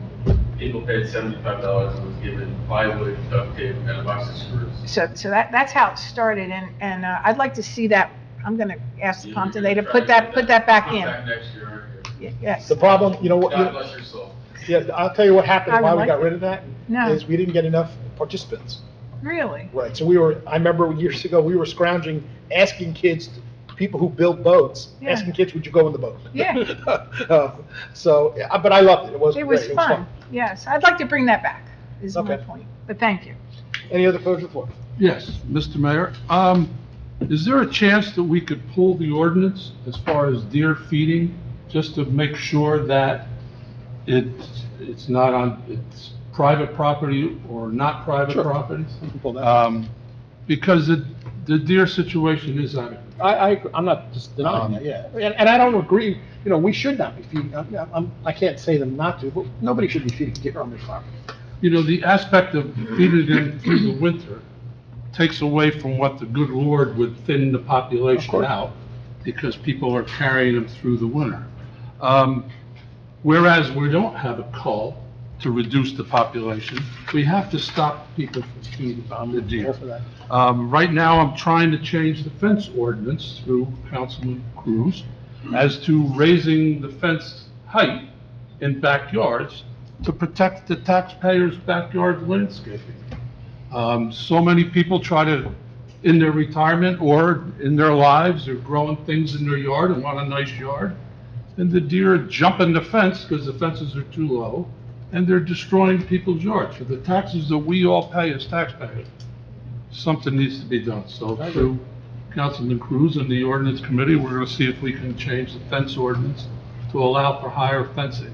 people paid $75 and was given plywood, duct tape, and a box of screws. So that's how it started, and I'd like to see that. I'm going to ask Pompton Day to put that back in. Back next year, aren't you? Yes. The problem, you know what? God bless your soul. Yeah, I'll tell you what happened, I would why we like got it. rid of that, No. is we didn't get enough participants. Really? Right, so I remember years ago, we were scrounging, asking kids, people who build boats, Yeah. asking kids, would you go in the boat? Yeah. So, yeah, but I loved it, it was It great, was fun. Yes, I'd like to bring that back, is my Okay. point. But thank you. Any other further floor? Yes, Mr. Mayor. Is there a chance that we could pull the ordinance as far as deer feeding, just to make sure that it's not on, it's private property or not private Sure. property? We can pull that. Because the deer situation is out of I'm not just denying that, yeah. And I don't agree, you know, we should not be feeding, I can't say them not to, but nobody should be feeding deer on their farm. You know, the aspect of feeding them through the winter takes away from what the good Lord would thin the population out, because people are carrying them through the winter. Whereas we don't have a cull to reduce the population, we have to stop people from feeding the deer. Right now, I'm trying to change the fence ordinance through Councilman Cruz as to raising the fence height in backyards to protect the taxpayers' backyard landscaping. So many people try to, in their retirement or in their lives, they're growing things in their yard and want a nice yard. And the deer are jumping the fence because the fences are too low, and they're destroying people's yards. For the taxes that we all pay as taxpayers, something needs to be done. So through Councilman Cruz and the ordinance committee, we're going to see if we can change the fence ordinance to allow for higher fencing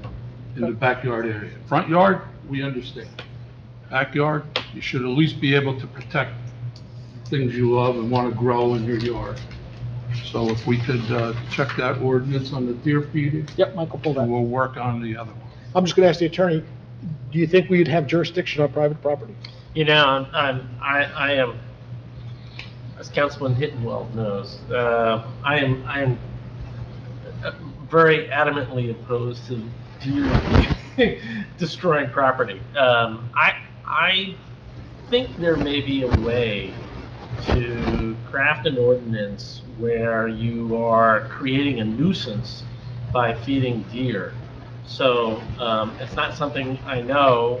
in the backyard area. Front yard, we understand. Backyard, you should at least be able to protect things you love and want to grow in your yard. So if we could check that ordinance on the deer feeding. Yep, Michael, pull that. And we'll work on the other one. I'm just gonna ask the attorney, do you think we'd have jurisdiction on private property? You know, I am, as Councilman Hittenweld knows, I am very adamantly opposed to deer destroying property. I think there may be a way to craft an ordinance where you are creating a nuisance by feeding deer. So it's not something I know,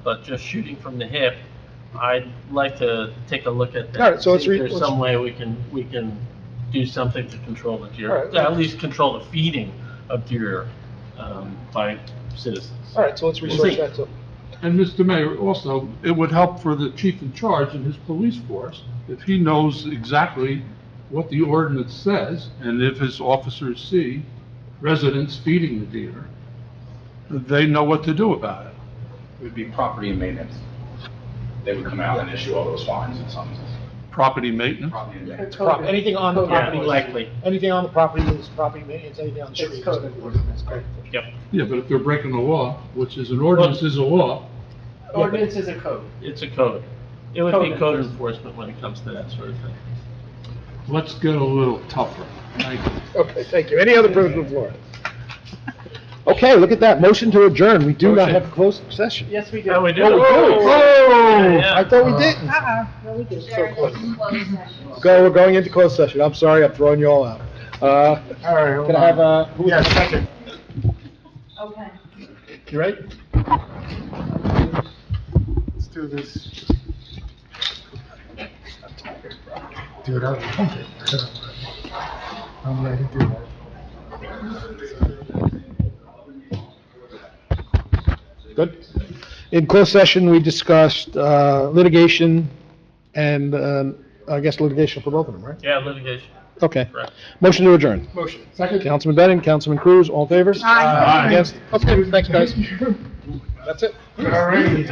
but just shooting from the hip, I'd like to take a look at that. All right, so see if there's some way we can do something to control the deer, All right. at least control the feeding of deer by citizens. All right, so let's research that too. And Mr. Mayor, also, it would help for the chief in charge and his police force if he knows exactly what the ordinance says, and if his officers see residents feeding the deer, they know what to do about it. It would be property and maintenance. They would come out and issue all those fines and something. Property maintenance? Property and maintenance. Anything on the Yeah, property. likely. Anything on the property is property maintenance, anything on the street. It's code enforcement. Yep. Yeah, but if they're breaking the law, which is an ordinance is a law. Ordinance is a code. It's a code. It would be Code code enforcement when it comes to that sort of thing. Let's get a little tougher. Thank you. Okay, thank you. Any other further from the floor? Okay, look at that, motion to adjourn. We do not Motion. have a closed session. Yes, we do. Oh, we do? Oh, we do? Oh! Yeah. I thought we didn't. No, we do. Sharon, this is closed session. We're going into closed session. I'm sorry, I'm throwing you all out. All right, hold Can I on. have a, who was Yeah, that? second. Okay. You ready? Let's do this. Dude, I'm ready to do that. Good. In closed session, we discussed litigation and, I guess litigation for both of them, right? Yeah, litigation. Okay. Correct. Motion to adjourn. Motion. Second. Councilman Bennett, Councilman Cruz, all in favor? Aye. Against? Okay, thanks, guys. That's it. All right.